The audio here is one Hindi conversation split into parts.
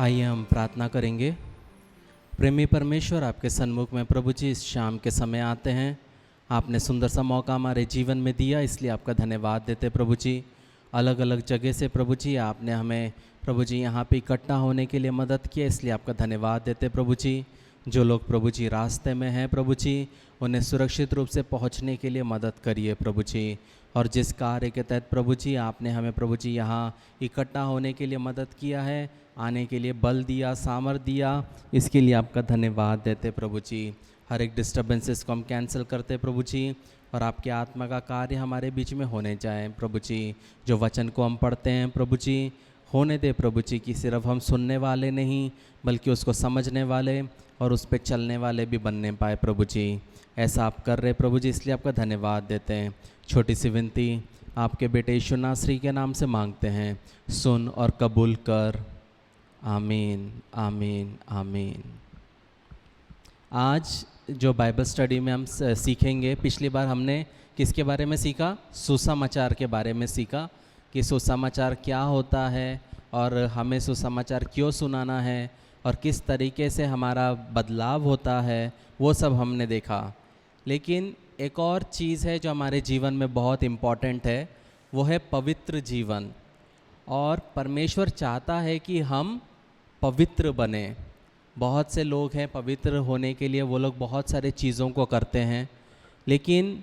आइए हम प्रार्थना करेंगे। प्रेमी परमेश्वर, आपके सन्मुख में प्रभु जी इस शाम के समय आते हैं। आपने सुंदर सा मौका हमारे जीवन में दिया, इसलिए आपका धन्यवाद देते प्रभु जी। अलग अलग जगह से प्रभु जी आपने हमें प्रभु जी यहाँ पे इकट्ठा होने के लिए मदद किया, इसलिए आपका धन्यवाद देते प्रभु जी। जो लोग प्रभु जी रास्ते में हैं प्रभु जी, उन्हें सुरक्षित रूप से पहुँचने के लिए मदद करिए प्रभु जी। और जिस कार्य के तहत प्रभु जी आपने हमें प्रभु जी यहाँ इकट्ठा होने के लिए मदद किया है, आने के लिए बल दिया, सामर्थ दिया, इसके लिए आपका धन्यवाद देते प्रभु जी। हर एक डिस्टर्बेंसेस को हम कैंसिल करते प्रभु जी, और आपके आत्मा का कार्य हमारे बीच में होने जाए प्रभु जी। जो वचन को हम पढ़ते हैं प्रभु जी, होने दे प्रभु जी कि सिर्फ हम सुनने वाले नहीं बल्कि उसको समझने वाले और उस पर चलने वाले भी बनने पाए प्रभु जी। ऐसा आप कर रहे प्रभु जी, इसलिए आपका धन्यवाद देते हैं। छोटी सी विनती आपके बेटे यीशु नासरी के नाम से मांगते हैं, सुन और कबूल कर। आमीन आमीन आमीन। आज जो बाइबल स्टडी में हम सीखेंगे, पिछली बार हमने किसके बारे में सीखा? सुसमाचार के बारे में सीखा कि सुसमाचार क्या होता है और हमें सुसमाचार क्यों सुनाना है और किस तरीके से हमारा बदलाव होता है, वो सब हमने देखा। लेकिन एक और चीज़ है जो हमारे जीवन में बहुत इम्पॉर्टेंट है, वो है पवित्र जीवन। और परमेश्वर चाहता है कि हम पवित्र बने। बहुत से लोग हैं, पवित्र होने के लिए वो लोग बहुत सारे चीज़ों को करते हैं, लेकिन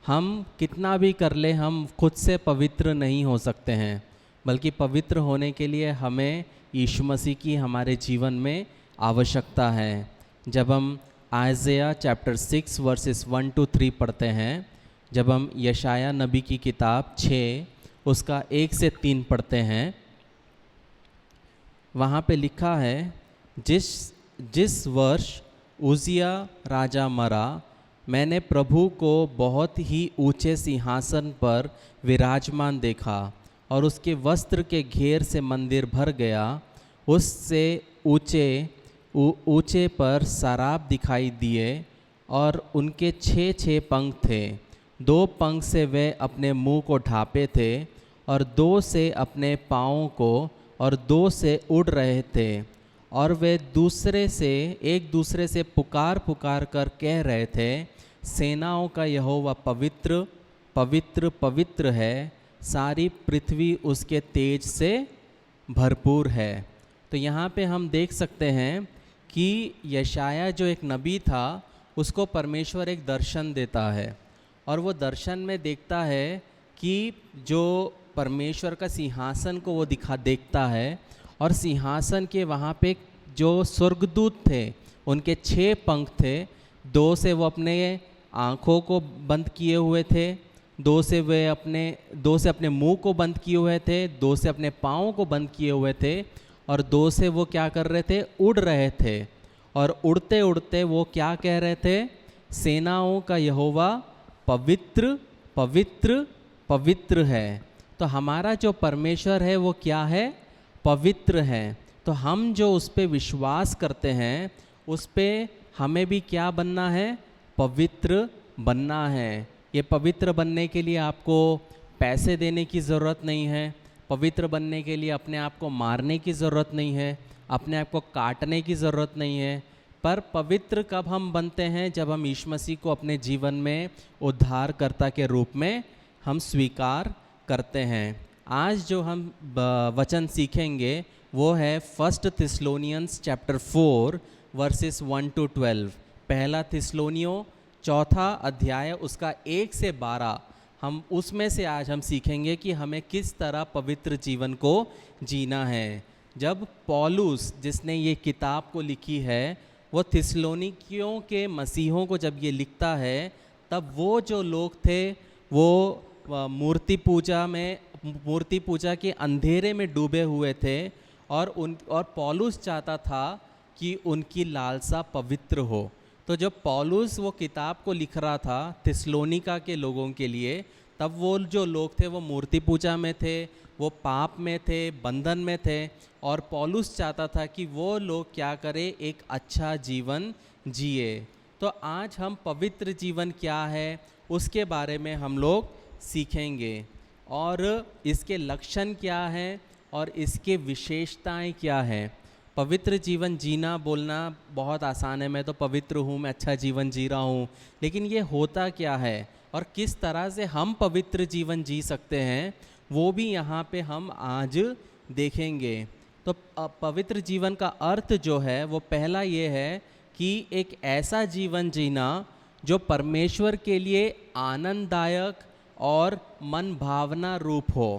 हम कितना भी कर ले हम खुद से पवित्र नहीं हो सकते हैं, बल्कि पवित्र होने के लिए हमें यीशु मसीह की हमारे जीवन में आवश्यकता है। जब हम आइज़ाया चैप्टर 6 वर्सेस 1 to 3 पढ़ते हैं, जब हम यशाया नबी की किताब 6 उसका 1 से 3 पढ़ते हैं, वहाँ पे लिखा है, जिस वर्ष उजिया राजा मरा, मैंने प्रभु को बहुत ही ऊंचे सिंहासन पर विराजमान देखा और उसके वस्त्र के घेर से मंदिर भर गया। उससे ऊंचे पर सराब दिखाई दिए और उनके 6 पंख थे। 2 पंख से वे अपने मुंह को ढांपे थे और 2 से अपने पाँवों को और 2 से उड़ रहे थे। और वे एक दूसरे से पुकार कर कह रहे थे, सेनाओं का यहोवा पवित्र पवित्र पवित्र है, सारी पृथ्वी उसके तेज से भरपूर है। तो यहाँ पे हम देख सकते हैं कि यशाया जो एक नबी था, उसको परमेश्वर एक दर्शन देता है और वो दर्शन में देखता है कि जो परमेश्वर का सिंहासन को वो देखता है और सिंहासन के वहाँ पे जो स्वर्गदूत थे, उनके 6 पंख थे। 2 से वो अपने आँखों को बंद किए हुए थे, 2 से अपने मुंह को बंद किए हुए थे, 2 से अपने पाँवों को बंद किए हुए थे और 2 से वो क्या कर रहे थे? उड़ रहे थे। और उड़ते उड़ते वो क्या कह रहे थे? सेनाओं का यहोवा पवित्र पवित्र पवित्र है। तो हमारा जो परमेश्वर है वो क्या है? पवित्र है। तो हम जो उस पर विश्वास करते हैं, उस पर हमें भी क्या बनना है? पवित्र बनना है। ये पवित्र बनने के लिए आपको पैसे देने की ज़रूरत नहीं है, पवित्र बनने के लिए अपने आप को मारने की ज़रूरत नहीं है, अपने आप को काटने की ज़रूरत नहीं है। पर पवित्र कब हम बनते हैं? जब हम यीशु मसीह को अपने जीवन में उद्धारकर्ता के रूप में हम स्वीकार करते हैं। आज जो हम वचन सीखेंगे वो है 1 थिस्सलुनीयंस चैप्टर 4 वर्सेस 1 to 12। पहला थिस्सलुनियों 4 अध्याय उसका 1 से 12, हम उसमें से आज हम सीखेंगे कि हमें किस तरह पवित्र जीवन को जीना है। जब पौलुस, जिसने ये किताब को लिखी है, वो थिस्सलुनीकियों के मसीहों को जब ये लिखता है, तब वो जो लोग थे वो मूर्ति पूजा के अंधेरे में डूबे हुए थे और पौलुस चाहता था कि उनकी लालसा पवित्र हो। तो जब पौलुस वो किताब को लिख रहा था थिस्सलुनीका के लोगों के लिए, तब वो जो लोग थे वो मूर्ति पूजा में थे, वो पाप में थे, बंधन में थे, और पौलुस चाहता था कि वो लोग क्या करें? एक अच्छा जीवन जिए। तो आज हम पवित्र जीवन क्या है उसके बारे में हम लोग सीखेंगे और इसके लक्षण क्या हैं और इसके विशेषताएं क्या हैं। पवित्र जीवन जीना बोलना बहुत आसान है, मैं तो पवित्र हूँ, मैं अच्छा जीवन जी रहा हूँ, लेकिन ये होता क्या है और किस तरह से हम पवित्र जीवन जी सकते हैं वो भी यहाँ पे हम आज देखेंगे। तो पवित्र जीवन का अर्थ जो है वो पहला ये है कि एक ऐसा जीवन जीना जो परमेश्वर के लिए आनंददायक और मन भावना रूप हो।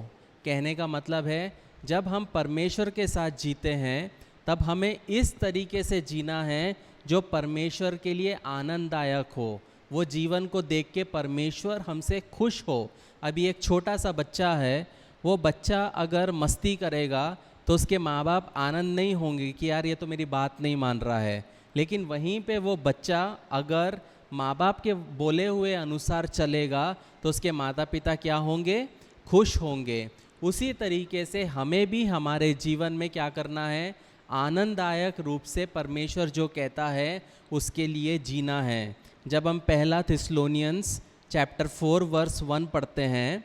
कहने का मतलब है जब हम परमेश्वर के साथ जीते हैं तब हमें इस तरीके से जीना है जो परमेश्वर के लिए आनंददायक हो, वो जीवन को देख के परमेश्वर हमसे खुश हो। अभी एक छोटा सा बच्चा है, वो बच्चा अगर मस्ती करेगा तो उसके माँ बाप आनंद नहीं होंगे कि यार ये तो मेरी बात नहीं मान रहा है, लेकिन वहीं पे वो बच्चा अगर माँ बाप के बोले हुए अनुसार चलेगा तो उसके माता पिता क्या होंगे, खुश होंगे। उसी तरीके से हमें भी हमारे जीवन में क्या करना है, आनंददायक रूप से परमेश्वर जो कहता है उसके लिए जीना है। जब हम पहला थिस्सलुनीयंस चैप्टर 4 वर्स 1 पढ़ते हैं,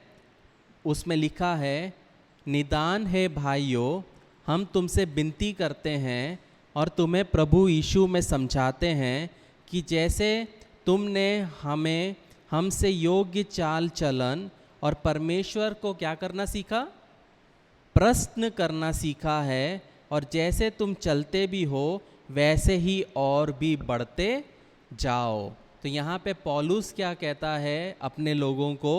उसमें लिखा है, निदान है भाइयों, हम तुमसे विनती करते हैं और तुम्हें प्रभु यीशु में समझाते हैं कि जैसे तुमने हमें हमसे योग्य चाल चलन और परमेश्वर को क्या करना सीखा, प्रश्न करना सीखा है, और जैसे तुम चलते भी हो वैसे ही और भी बढ़ते जाओ। तो यहाँ पे पौलुस क्या कहता है अपने लोगों को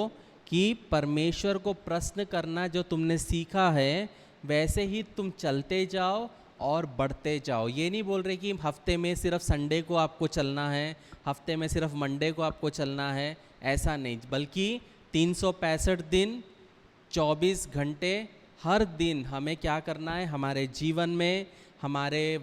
कि परमेश्वर को प्रश्न करना जो तुमने सीखा है वैसे ही तुम चलते जाओ और बढ़ते जाओ। ये नहीं बोल रहे कि हफ्ते में सिर्फ संडे को आपको चलना है, हफ्ते में सिर्फ मंडे को आपको चलना है, ऐसा नहीं, बल्कि 365 दिन 24 घंटे हर दिन हमें क्या करना है, हमारे जीवन में, हमारे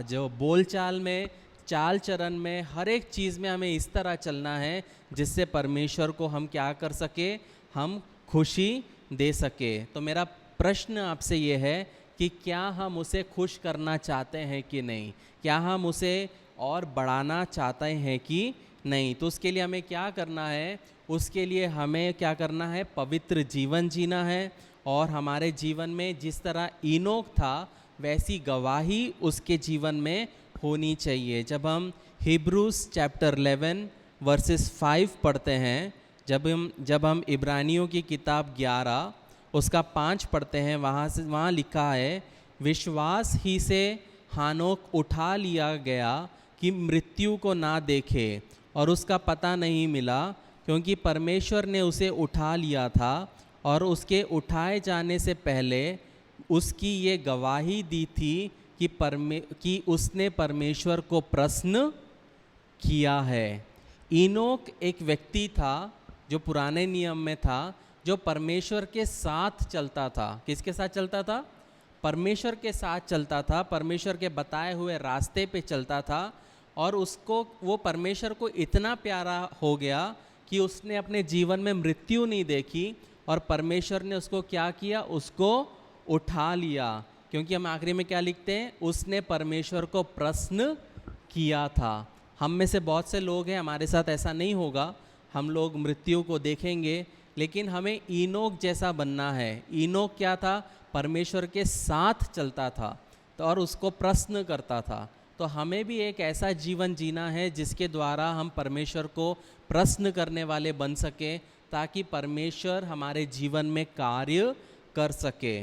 जो बोलचाल में, चाल चरण में, हर एक चीज़ में हमें इस तरह चलना है जिससे परमेश्वर को हम क्या कर सके, हम खुशी दे सके। तो मेरा प्रश्न आपसे ये है कि क्या हम उसे खुश करना चाहते हैं कि नहीं, क्या हम उसे और बढ़ाना चाहते हैं कि नहीं। तो उसके लिए हमें क्या करना है, उसके लिए हमें क्या करना है, पवित्र जीवन जीना है और हमारे जीवन में जिस तरह इनोक था वैसी गवाही उसके जीवन में होनी चाहिए। जब हम हिब्रूस चैप्टर 11 वर्सेस 5 पढ़ते हैं, जब हम इब्रानियों की किताब 11 उसका 5 पढ़ते हैं, वहाँ लिखा है, विश्वास ही से हानोक उठा लिया गया कि मृत्यु को ना देखे और उसका पता नहीं मिला, क्योंकि परमेश्वर ने उसे उठा लिया था और उसके उठाए जाने से पहले उसकी ये गवाही दी थी कि उसने परमेश्वर को प्रश्न किया है। इनोक एक व्यक्ति था जो पुराने नियम में था, जो परमेश्वर के साथ चलता था। किसके साथ चलता था, परमेश्वर के साथ चलता था, परमेश्वर के बताए हुए रास्ते पे चलता था, और उसको वो परमेश्वर को इतना प्यारा हो गया कि उसने अपने जीवन में मृत्यु नहीं देखी और परमेश्वर ने उसको क्या किया, उसको उठा लिया। क्योंकि हम आखिरी में क्या लिखते हैं, उसने परमेश्वर को प्रश्न किया था। हम में से बहुत से लोग हैं, हमारे साथ ऐसा नहीं होगा, हम लोग मृत्यु को देखेंगे, लेकिन हमें इनोक जैसा बनना है। इनोक क्या था, परमेश्वर के साथ चलता था तो और उसको प्रश्न करता था। तो हमें भी एक ऐसा जीवन जीना है जिसके द्वारा हम परमेश्वर को प्रश्न करने वाले बन सके, ताकि परमेश्वर हमारे जीवन में कार्य कर सके।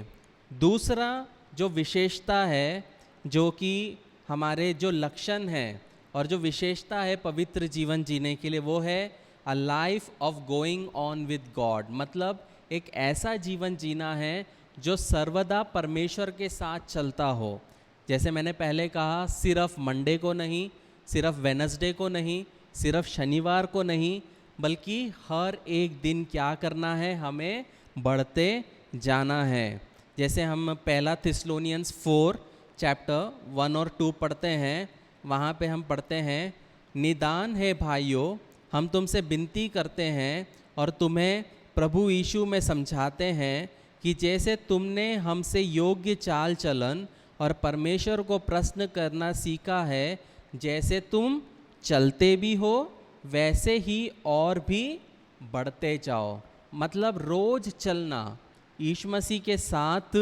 दूसरा जो विशेषता है, जो कि हमारे जो लक्षण है और जो विशेषता है पवित्र जीवन जीने के लिए, वो है a life of going on with God. मतलब एक ऐसा जीवन जीना है जो सर्वदा परमेश्वर के साथ चलता हो। जैसे मैंने पहले कहा, सिर्फ मंडे को नहीं, सिर्फ वेनसडे को नहीं, सिर्फ शनिवार को नहीं, बल्कि हर एक दिन क्या करना है, हमें बढ़ते जाना है। जैसे हम पहला थिस्सलुनीयंस 4 चैप्टर 1 और 2 पढ़ते हैं, वहाँ पे हम पढ़ते हैं, निदान है भाइयों, हम तुमसे विनती करते हैं और तुम्हें प्रभु यीशु में समझाते हैं कि जैसे तुमने हमसे योग्य चाल चलन और परमेश्वर को प्रश्न करना सीखा है, जैसे तुम चलते भी हो वैसे ही और भी बढ़ते जाओ। मतलब रोज चलना, यीशु मसीह के साथ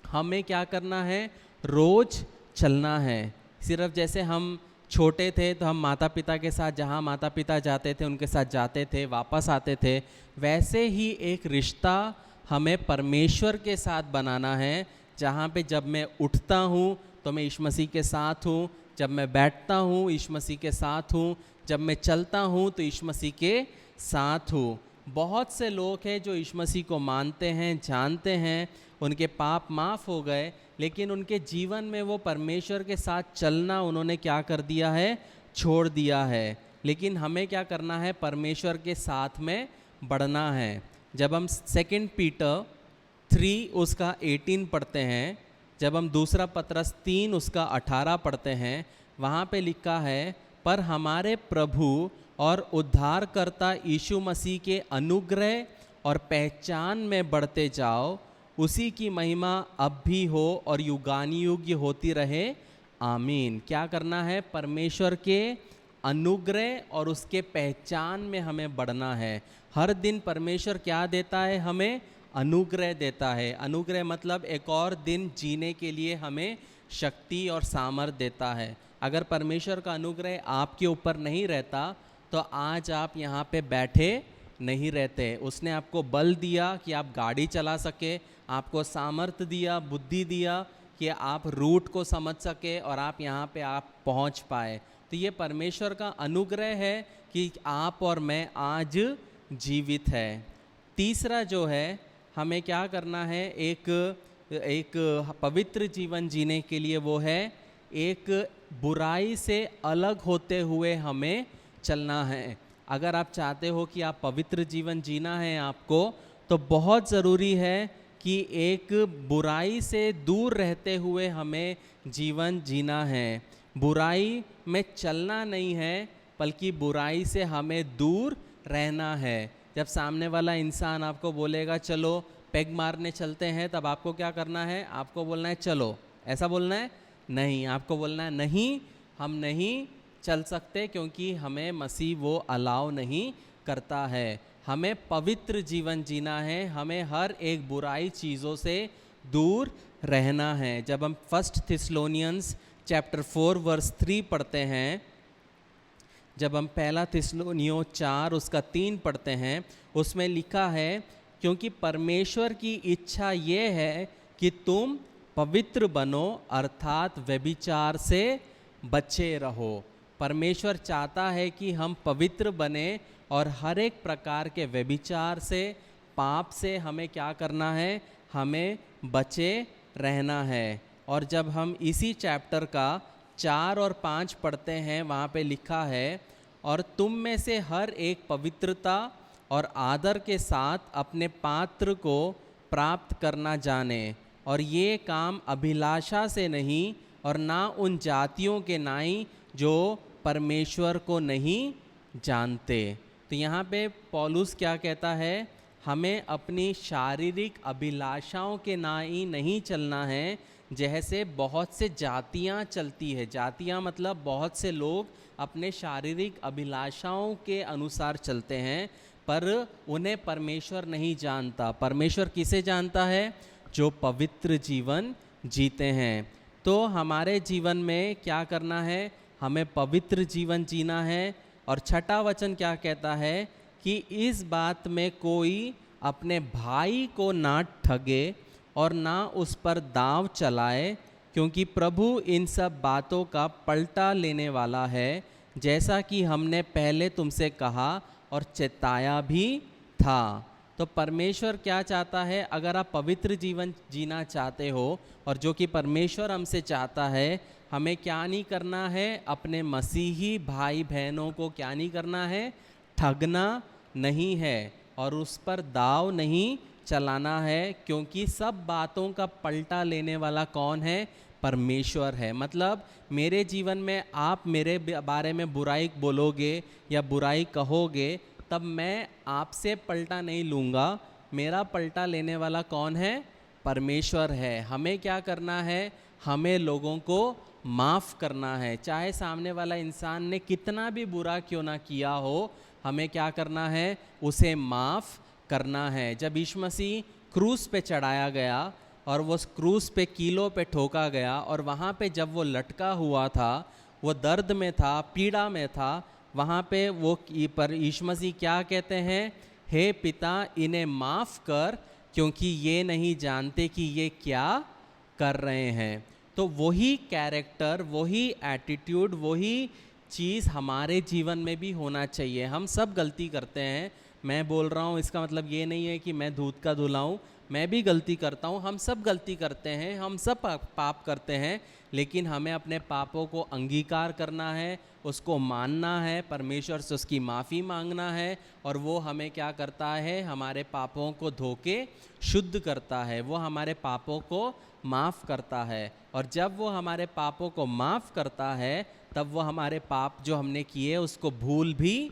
हमें क्या करना है, रोज़ चलना है। सिर्फ जैसे हम छोटे थे तो हम माता पिता के साथ जहाँ माता पिता जाते थे उनके साथ जाते थे, वापस आते थे, वैसे ही एक रिश्ता हमें परमेश्वर के साथ बनाना है, जहाँ पे जब मैं उठता हूँ तो मैं यीशु मसीह के साथ हूँ, जब मैं बैठता हूँ यीशु मसीह के साथ हूँ, जब मैं चलता हूँ तो यीशु मसीह के साथ हूँ। बहुत से लोग हैं जो यीशु मसीह को मानते हैं, जानते हैं, उनके पाप माफ़ हो गए, लेकिन उनके जीवन में वो परमेश्वर के साथ चलना उन्होंने क्या कर दिया है, छोड़ दिया है। लेकिन हमें क्या करना है, परमेश्वर के साथ में बढ़ना है। जब हम 2 पीटर 3 उसका 18 पढ़ते हैं, जब हम दूसरा पतरस 3 उसका 18 पढ़ते हैं, वहाँ पे लिखा है, पर हमारे प्रभु और उद्धारकर्ता यीशु मसीह के अनुग्रह और पहचान में बढ़ते जाओ, उसी की महिमा अब भी हो और युगानुयुग होती रहे, आमीन। क्या करना है, परमेश्वर के अनुग्रह और उसके पहचान में हमें बढ़ना है। हर दिन परमेश्वर क्या देता है, हमें अनुग्रह देता है। अनुग्रह मतलब एक और दिन जीने के लिए हमें शक्ति और सामर्थ्य देता है। अगर परमेश्वर का अनुग्रह आपके ऊपर नहीं रहता तो आज आप यहाँ पे बैठे नहीं रहते। उसने आपको बल दिया कि आप गाड़ी चला सके, आपको सामर्थ्य दिया, बुद्धि दिया कि आप रूट को समझ सके और आप यहाँ पे आप पहुँच पाए। तो ये परमेश्वर का अनुग्रह है कि आप और मैं आज जीवित है। तीसरा जो है, हमें क्या करना है, एक पवित्र जीवन जीने के लिए वो है एक बुराई से अलग होते हुए हमें चलना है। अगर आप चाहते हो कि आप पवित्र जीवन जीना है आपको, तो बहुत ज़रूरी है कि एक बुराई से दूर रहते हुए हमें जीवन जीना है। बुराई में चलना नहीं है, बल्कि बुराई से हमें दूर रहना है। जब सामने वाला इंसान आपको बोलेगा चलो पेग मारने चलते हैं, तब आपको क्या करना है, आपको बोलना है चलो, ऐसा बोलना है नहीं, आपको बोलना है नहीं, हम नहीं चल सकते, क्योंकि हमें मसीह वो अलाउ नहीं करता है। हमें पवित्र जीवन जीना है, हमें हर एक बुराई चीज़ों से दूर रहना है। जब हम 1 थिस्सलुनीयंस चैप्टर 4 वर्स 3 पढ़ते हैं, जब हम 1 थिस्सलुनियों 4 उसका 3 पढ़ते हैं, उसमें लिखा है, क्योंकि परमेश्वर की इच्छा ये है कि तुम पवित्र बनो, अर्थात व्यभिचार से बचे रहो। परमेश्वर चाहता है कि हम पवित्र बने और हर एक प्रकार के व्यभिचार से, पाप से हमें क्या करना है, हमें बचे रहना है। और जब हम इसी चैप्टर का 4 और 5 पढ़ते हैं, वहाँ पे लिखा है, और तुम में से हर एक पवित्रता और आदर के साथ अपने पात्र को प्राप्त करना जाने, और ये काम अभिलाषा से नहीं और ना उन जातियों के नाई जो परमेश्वर को नहीं जानते। तो यहाँ पे पौलुस क्या कहता है, हमें अपनी शारीरिक अभिलाषाओं के नाई नहीं चलना है, जैसे बहुत से जातियाँ चलती है। जातियाँ मतलब बहुत से लोग अपने शारीरिक अभिलाषाओं के अनुसार चलते हैं, पर उन्हें परमेश्वर नहीं जानता। परमेश्वर किसे जानता है, जो पवित्र जीवन जीते हैं। तो हमारे जीवन में क्या करना है, हमें पवित्र जीवन जीना है। और छठा वचन क्या कहता है कि इस बात में कोई अपने भाई को ना ठगे और ना उस पर दांव चलाए, क्योंकि प्रभु इन सब बातों का पलटा लेने वाला है, जैसा कि हमने पहले तुमसे कहा और चेताया भी था। तो परमेश्वर क्या चाहता है, अगर आप पवित्र जीवन जीना चाहते हो, और जो कि परमेश्वर हमसे चाहता है, हमें क्या नहीं करना है, अपने मसीही भाई बहनों को क्या नहीं करना है, ठगना नहीं है और उस पर दाव नहीं चलाना है, क्योंकि सब बातों का पलटा लेने वाला कौन है, परमेश्वर है। मतलब मेरे जीवन में आप मेरे बारे में बुराई बोलोगे या बुराई कहोगे, तब मैं आपसे पलटा नहीं लूँगा। मेरा पलटा लेने वाला कौन है, परमेश्वर है। हमें क्या करना है, हमें लोगों को माफ़ करना है, चाहे सामने वाला इंसान ने कितना भी बुरा क्यों ना किया हो, हमें क्या करना है, उसे माफ़ करना है। जब यीशु मसीह क्रूस पे चढ़ाया गया, और वो क्रूस पे कीलों पे ठोका गया, और वहाँ पे जब वो लटका हुआ था, वो दर्द में था, पीड़ा में था, वहाँ पे वो पर यीशु मसीह क्या कहते हैं, हे पिता इन्हें माफ़ कर, क्योंकि ये नहीं जानते कि ये क्या कर रहे हैं। तो वही कैरेक्टर, वही एटीट्यूड, वही चीज़ हमारे जीवन में भी होना चाहिए। हम सब गलती करते हैं, मैं बोल रहा हूँ इसका मतलब ये नहीं है कि मैं दूध का धुला हूँ, मैं भी गलती करता हूँ, हम सब गलती करते हैं, हम सब पाप करते हैं, लेकिन हमें अपने पापों को अंगीकार करना है, उसको मानना है, परमेश्वर से उसकी माफ़ी मांगना है, और वो हमें क्या करता है, हमारे पापों को धो के शुद्ध करता है, वो हमारे पापों को माफ़ करता है। और जब वो हमारे पापों को माफ़ करता है, तब वो हमारे पाप जो हमने किए उसको भूल भी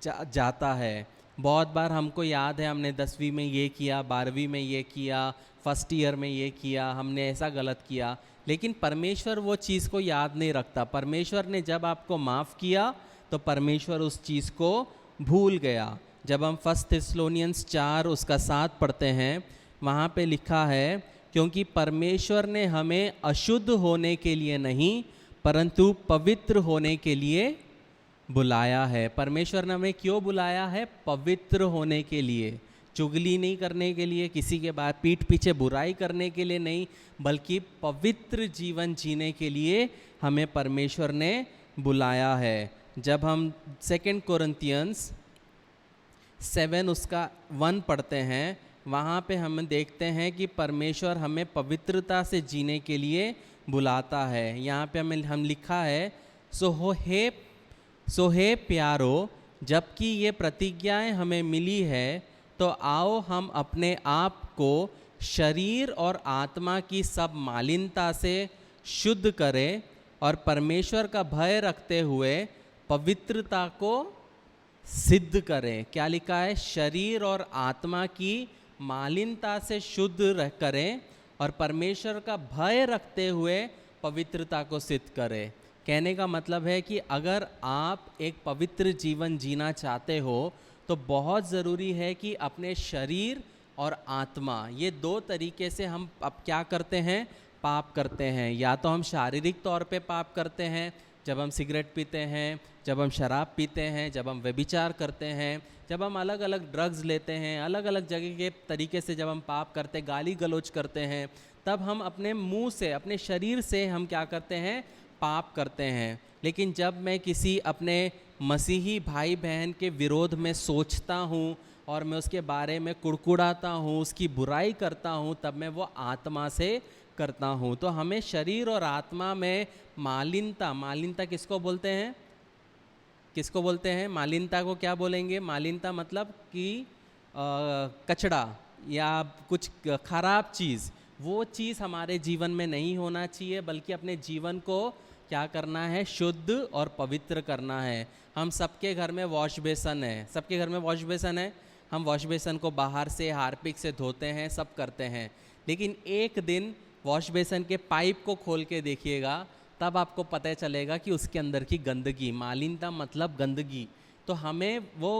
जाता है। बहुत बार हमको याद है, हमने 10वीं में ये किया, 12वीं में ये किया, फर्स्ट ईयर में ये किया, हमने ऐसा गलत किया, लेकिन परमेश्वर वो चीज़ को याद नहीं रखता। परमेश्वर ने जब आपको माफ़ किया तो परमेश्वर उस चीज़ को भूल गया। जब हम 1 थिस्सलुनीयंस 4 उसका 7 पढ़ते हैं, वहाँ पे लिखा है, क्योंकि परमेश्वर ने हमें अशुद्ध होने के लिए नहीं परंतु पवित्र होने के लिए बुलाया है। परमेश्वर ने हमें क्यों बुलाया है? पवित्र होने के लिए, चुगली नहीं करने के लिए, किसी के बाद पीठ पीछे बुराई करने के लिए नहीं, बल्कि पवित्र जीवन जीने के लिए हमें परमेश्वर ने बुलाया है। जब हम 2 कोरिन्थियंस 7 उसका 1 पढ़ते हैं, वहाँ पे हम देखते हैं कि परमेश्वर हमें पवित्रता से जीने के लिए बुलाता है। यहाँ पे हम लिखा है, सो हे प्यारो, जबकि ये प्रतिज्ञाएं हमें मिली है, तो आओ हम अपने आप को शरीर और आत्मा की सब मालिन्यता से शुद्ध करें और परमेश्वर का भय रखते हुए पवित्रता को सिद्ध करें। क्या लिखा है? शरीर और आत्मा की मालिन्यता से शुद्ध करें और परमेश्वर का भय रखते हुए पवित्रता को सिद्ध करें। कहने का मतलब है कि अगर आप एक पवित्र जीवन जीना चाहते हो तो बहुत ज़रूरी है कि अपने शरीर और आत्मा, ये 2 तरीके से हम अब क्या करते हैं, पाप करते हैं। या तो हम शारीरिक तौर पे पाप करते हैं, जब हम सिगरेट पीते हैं, जब हम शराब पीते हैं, जब हम व्यभिचार करते हैं, जब हम अलग अलग ड्रग्स लेते हैं, अलग अलग जगह के तरीके से जब हम पाप करते, गाली गलौज करते हैं, तब हम अपने मुंह से, अपने शरीर से हम क्या करते हैं, पाप करते हैं। लेकिन जब मैं किसी अपने मसीही भाई बहन के विरोध में सोचता हूँ और मैं उसके बारे में कुड़कुड़ाता हूँ, उसकी बुराई करता हूँ, तब मैं वो आत्मा से करता हूँ। तो हमें शरीर और आत्मा में मालिन्यता किसको बोलते हैं? किसको बोलते हैं? मालिन्यता को क्या बोलेंगे? मालिन्यता मतलब कि कचड़ा या कुछ खराब चीज़, वो चीज़ हमारे जीवन में नहीं होना चाहिए, बल्कि अपने जीवन को क्या करना है, शुद्ध और पवित्र करना है। हम सबके घर में वॉश बेसन है, सबके घर में वॉश बेसन है, हम वॉश बेसन को बाहर से हार्पिक से धोते हैं, सब करते हैं, लेकिन एक दिन वॉश बेसन के पाइप को खोल के देखिएगा, तब आपको पता चलेगा कि उसके अंदर की गंदगी, मालिन्यता मतलब गंदगी। तो हमें वो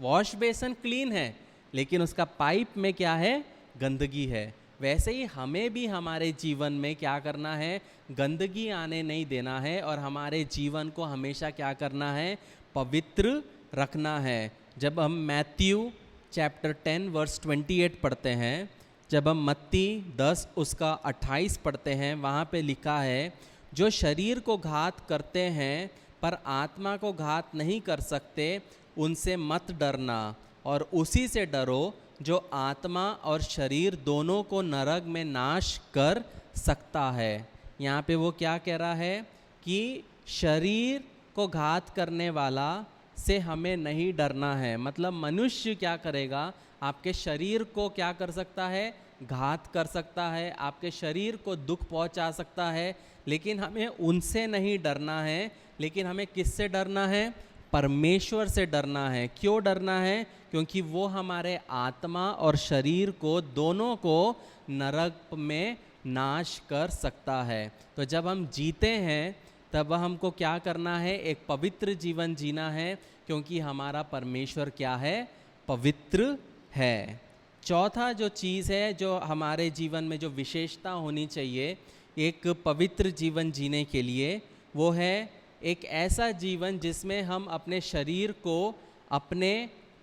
वॉश बेसन क्लीन है, लेकिन उसका पाइप में क्या है, गंदगी है। वैसे ही हमें भी हमारे जीवन में क्या करना है, गंदगी आने नहीं देना है और हमारे जीवन को हमेशा क्या करना है, पवित्र रखना है। जब हम मैथ्यू चैप्टर 10 वर्स 28 पढ़ते हैं, जब हम मत्ती 10 उसका 28 पढ़ते हैं, वहाँ पे लिखा है, जो शरीर को घात करते हैं पर आत्मा को घात नहीं कर सकते, उनसे मत डरना और उसी से डरो जो आत्मा और शरीर दोनों को नरक में नाश कर सकता है। यहाँ पे वो क्या कह रहा है कि शरीर को घात करने वाला से हमें नहीं डरना है। मतलब मनुष्य क्या करेगा, आपके शरीर को क्या कर सकता है, घात कर सकता है, आपके शरीर को दुख पहुंचा सकता है, लेकिन हमें उनसे नहीं डरना है। लेकिन हमें किससे डरना है? परमेश्वर से डरना है। क्यों डरना है? क्योंकि वो हमारे आत्मा और शरीर को दोनों को नरक में नाश कर सकता है। तो जब हम जीते हैं तब हमको क्या करना है, एक पवित्र जीवन जीना है, क्योंकि हमारा परमेश्वर क्या है, पवित्र है। चौथा जो चीज़ है जो हमारे जीवन में जो विशेषता होनी चाहिए एक पवित्र जीवन जीने के लिए, वो है एक ऐसा जीवन जिसमें हम अपने शरीर को अपने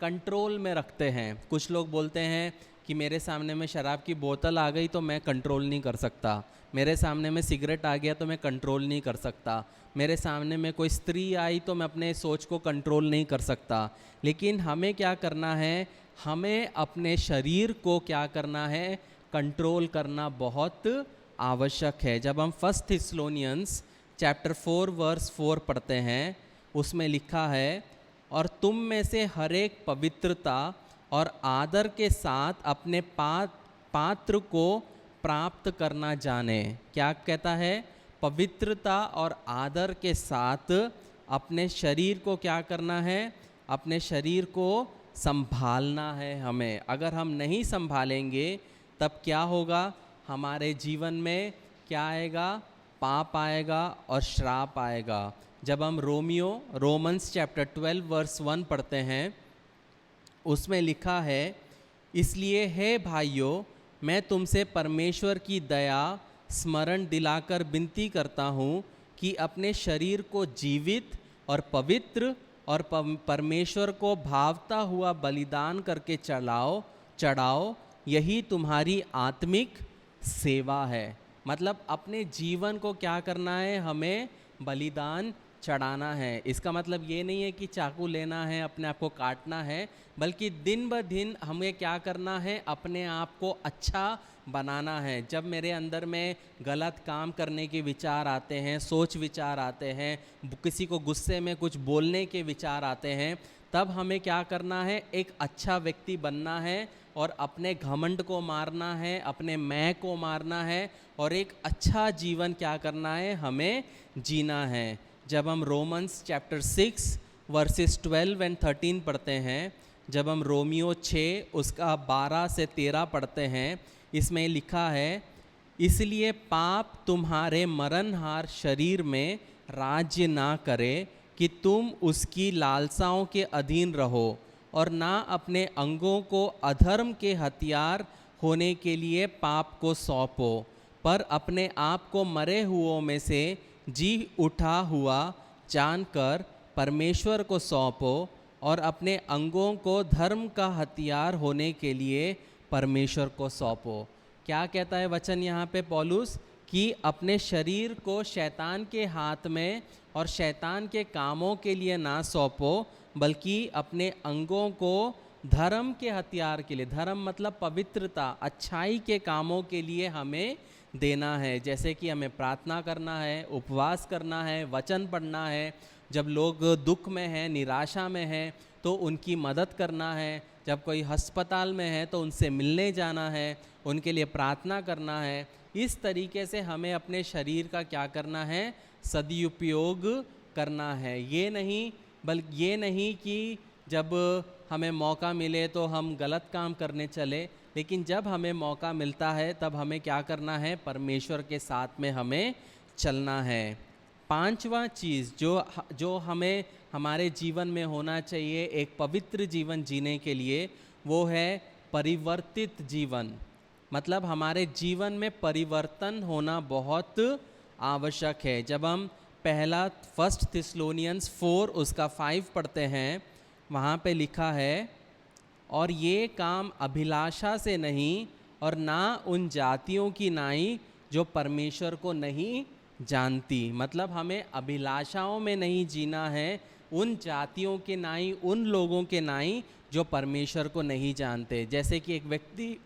कंट्रोल में रखते हैं। कुछ लोग बोलते हैं कि मेरे सामने में शराब की बोतल आ गई तो मैं कंट्रोल नहीं कर सकता, मेरे सामने में सिगरेट आ गया तो मैं कंट्रोल नहीं कर सकता, मेरे सामने में कोई स्त्री आई तो मैं अपने सोच को कंट्रोल नहीं कर सकता। लेकिन हमें क्या करना है, हमें अपने शरीर को क्या करना है, कंट्रोल करना बहुत आवश्यक है। जब हम 1 थिस्सलुनियंस चैप्टर 4 वर्स 4 पढ़ते हैं, उसमें लिखा है, और तुम में से हर एक पवित्रता और आदर के साथ अपने पात्र को प्राप्त करना जाने। क्या कहता है? पवित्रता और आदर के साथ अपने शरीर को क्या करना है, अपने शरीर को संभालना है हमें। अगर हम नहीं संभालेंगे तब क्या होगा, हमारे जीवन में क्या आएगा, पाप आएगा और श्राप आएगा। जब हम रोमन्स चैप्टर 12 वर्स 1 पढ़ते हैं, उसमें लिखा है, इसलिए हे भाइयों, मैं तुमसे परमेश्वर की दया स्मरण दिलाकर विनती करता हूँ कि अपने शरीर को जीवित और पवित्र और परमेश्वर को भावता हुआ बलिदान करके चढ़ाओ, यही तुम्हारी आत्मिक सेवा है। मतलब अपने जीवन को क्या करना है, हमें बलिदान चढ़ाना है। इसका मतलब ये नहीं है कि चाकू लेना है, अपने आप को काटना है, बल्कि दिन ब दिन हमें क्या करना है, अपने आप को अच्छा बनाना है। जब मेरे अंदर में गलत काम करने के विचार आते हैं, सोच विचार आते हैं, किसी को गुस्से में कुछ बोलने के विचार आते हैं, तब हमें क्या करना है, एक अच्छा व्यक्ति बनना है और अपने घमंड को मारना है, अपने मैं को मारना है और एक अच्छा जीवन क्या करना है, हमें जीना है। जब हम रोमन्स चैप्टर 6 वर्सेस 12 एंड 13 पढ़ते हैं, जब हम रोमियो 6 उसका 12 से 13 पढ़ते हैं, इसमें लिखा है, इसलिए पाप तुम्हारे मरणहार शरीर में राज्य ना करे कि तुम उसकी लालसाओं के अधीन रहो, और ना अपने अंगों को अधर्म के हथियार होने के लिए पाप को सौंपो, पर अपने आप को मरे हुओं में से जी उठा हुआ जानकर परमेश्वर को सौंपो, और अपने अंगों को धर्म का हथियार होने के लिए परमेश्वर को सौंपो। क्या कहता है वचन यहाँ पे पौलुस, कि अपने शरीर को शैतान के हाथ में और शैतान के कामों के लिए ना सौंपो, बल्कि अपने अंगों को धर्म के हथियार के लिए, धर्म मतलब पवित्रता, अच्छाई के कामों के लिए हमें देना है। जैसे कि हमें प्रार्थना करना है, उपवास करना है, वचन पढ़ना है, जब लोग दुख में हैं, निराशा में हैं तो उनकी मदद करना है, जब कोई अस्पताल में है तो उनसे मिलने जाना है, उनके लिए प्रार्थना करना है। इस तरीके से हमें अपने शरीर का क्या करना है, सदुपयोग करना है। ये नहीं कि जब हमें मौका मिले तो हम गलत काम करने चले, लेकिन जब हमें मौका मिलता है तब हमें क्या करना है, परमेश्वर के साथ में हमें चलना है। पांचवा चीज़ जो हमें हमारे जीवन में होना चाहिए एक पवित्र जीवन जीने के लिए, वो है परिवर्तित जीवन। मतलब हमारे जीवन में परिवर्तन होना बहुत आवश्यक है। जब हम पहला 1 थिस्सलुनियंस 4 उसका 5 पढ़ते हैं, वहाँ पे लिखा है, और ये काम अभिलाषा से नहीं और ना उन जातियों की नाई जो परमेश्वर को नहीं जानती। मतलब हमें अभिलाषाओं में नहीं जीना है, उन जातियों के नाई, उन लोगों के नाई जो परमेश्वर को नहीं जानते। जैसे कि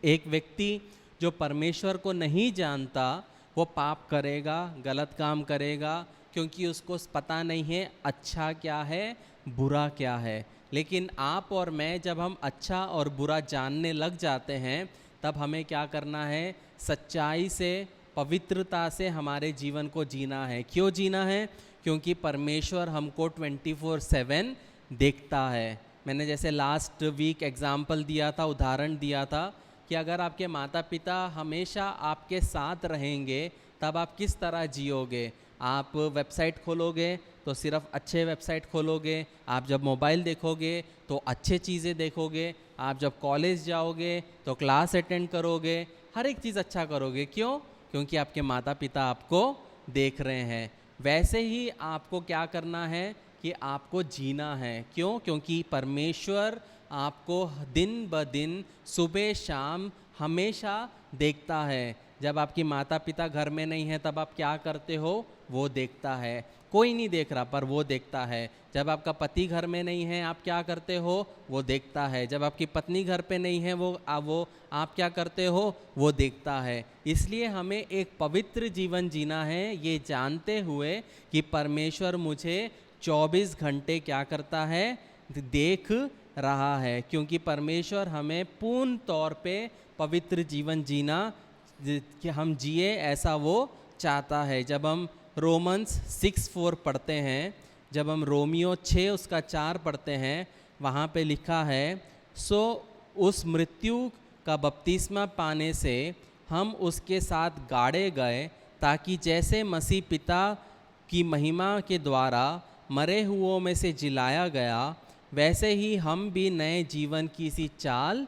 एक व्यक्ति जो परमेश्वर को नहीं जानता वो पाप करेगा, गलत काम करेगा, क्योंकि उसको पता नहीं है अच्छा क्या है, बुरा क्या है। लेकिन आप और मैं जब हम अच्छा और बुरा जानने लग जाते हैं, तब हमें क्या करना है, सच्चाई से, पवित्रता से हमारे जीवन को जीना है। क्यों जीना है? क्योंकि परमेश्वर हमको 24/7 देखता है। मैंने जैसे लास्ट वीक एग्जाम्पल दिया था, उदाहरण दिया था कि अगर आपके माता पिता हमेशा आपके साथ रहेंगे तब आप किस तरह जियोगे। आप वेबसाइट खोलोगे तो सिर्फ अच्छे वेबसाइट खोलोगे, आप जब मोबाइल देखोगे तो अच्छे चीज़ें देखोगे, आप जब कॉलेज जाओगे तो क्लास अटेंड करोगे, हर एक चीज़ अच्छा करोगे। क्यों? क्योंकि आपके माता पिता आपको देख रहे हैं। वैसे ही आपको क्या करना है कि आपको जीना है। क्यों? क्योंकि परमेश्वर आपको दिन ब दिन सुबह शाम हमेशा देखता है। जब आपकी माता पिता घर में नहीं है तब आप क्या करते हो, वो देखता है। कोई नहीं देख रहा पर वो देखता है। जब आपका पति घर में नहीं है आप क्या करते हो, वो देखता है। जब आपकी पत्नी घर पे नहीं है वो आप क्या करते हो, वो देखता है। इसलिए हमें एक पवित्र जीवन जीना है, ये जानते हुए कि परमेश्वर मुझे 24 घंटे क्या करता है, देख रहा है। क्योंकि परमेश्वर हमें पूर्ण तौर पे पवित्र जीवन जीना कि हम जिए ऐसा वो चाहता है। जब हम रोमन्स 6:4 पढ़ते हैं, जब हम रोमियो 6 उसका 4 पढ़ते हैं, वहाँ पे लिखा है, सो उस मृत्यु का बपतिस्मा पाने से हम उसके साथ गाड़े गए, ताकि जैसे मसीह पिता की महिमा के द्वारा मरे हुओं में से जिलाया गया, वैसे ही हम भी नए जीवन की सी चाल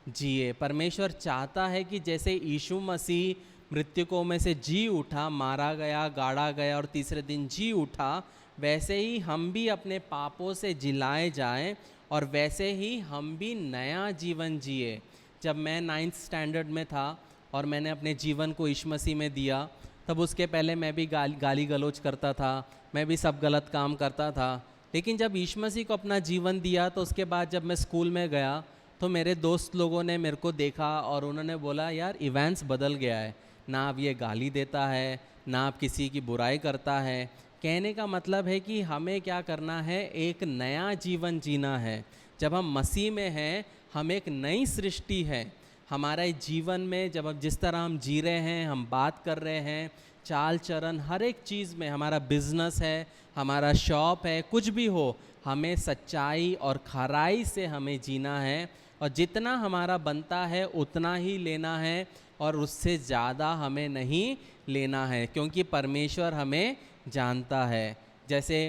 जिए। परमेश्वर चाहता है कि जैसे यीशु मसीह मृतकों में से जी उठा, मारा गया, गाड़ा गया और तीसरे दिन जी उठा, वैसे ही हम भी अपने पापों से जिलाए जाएं और वैसे ही हम भी नया जीवन जिए। जब मैं 9th स्टैंडर्ड में था और मैंने अपने जीवन को यीशु मसीह में दिया, तब उसके पहले मैं भी गाली गलौज करता था, मैं भी सब गलत काम करता था। लेकिन जब यीशु मसीह को अपना जीवन दिया तो उसके बाद जब मैं स्कूल में गया तो मेरे दोस्त लोगों ने मेरे को देखा और उन्होंने बोला, यार इवेंट्स बदल गया है, ना अब ये गाली देता है, ना अब किसी की बुराई करता है। कहने का मतलब है कि हमें क्या करना है, एक नया जीवन जीना है। जब हम मसीह में हैं, हम एक नई सृष्टि है। हमारे जीवन में जब हम जिस तरह हम जी रहे हैं, हम बात कर रहे हैं, चाल चलन, हर एक चीज़ में, हमारा बिजनेस है, हमारा शॉप है, कुछ भी हो, हमें सच्चाई और खराई से हमें जीना है। और जितना हमारा बनता है उतना ही लेना है और उससे ज़्यादा हमें नहीं लेना है, क्योंकि परमेश्वर हमें जानता है। जैसे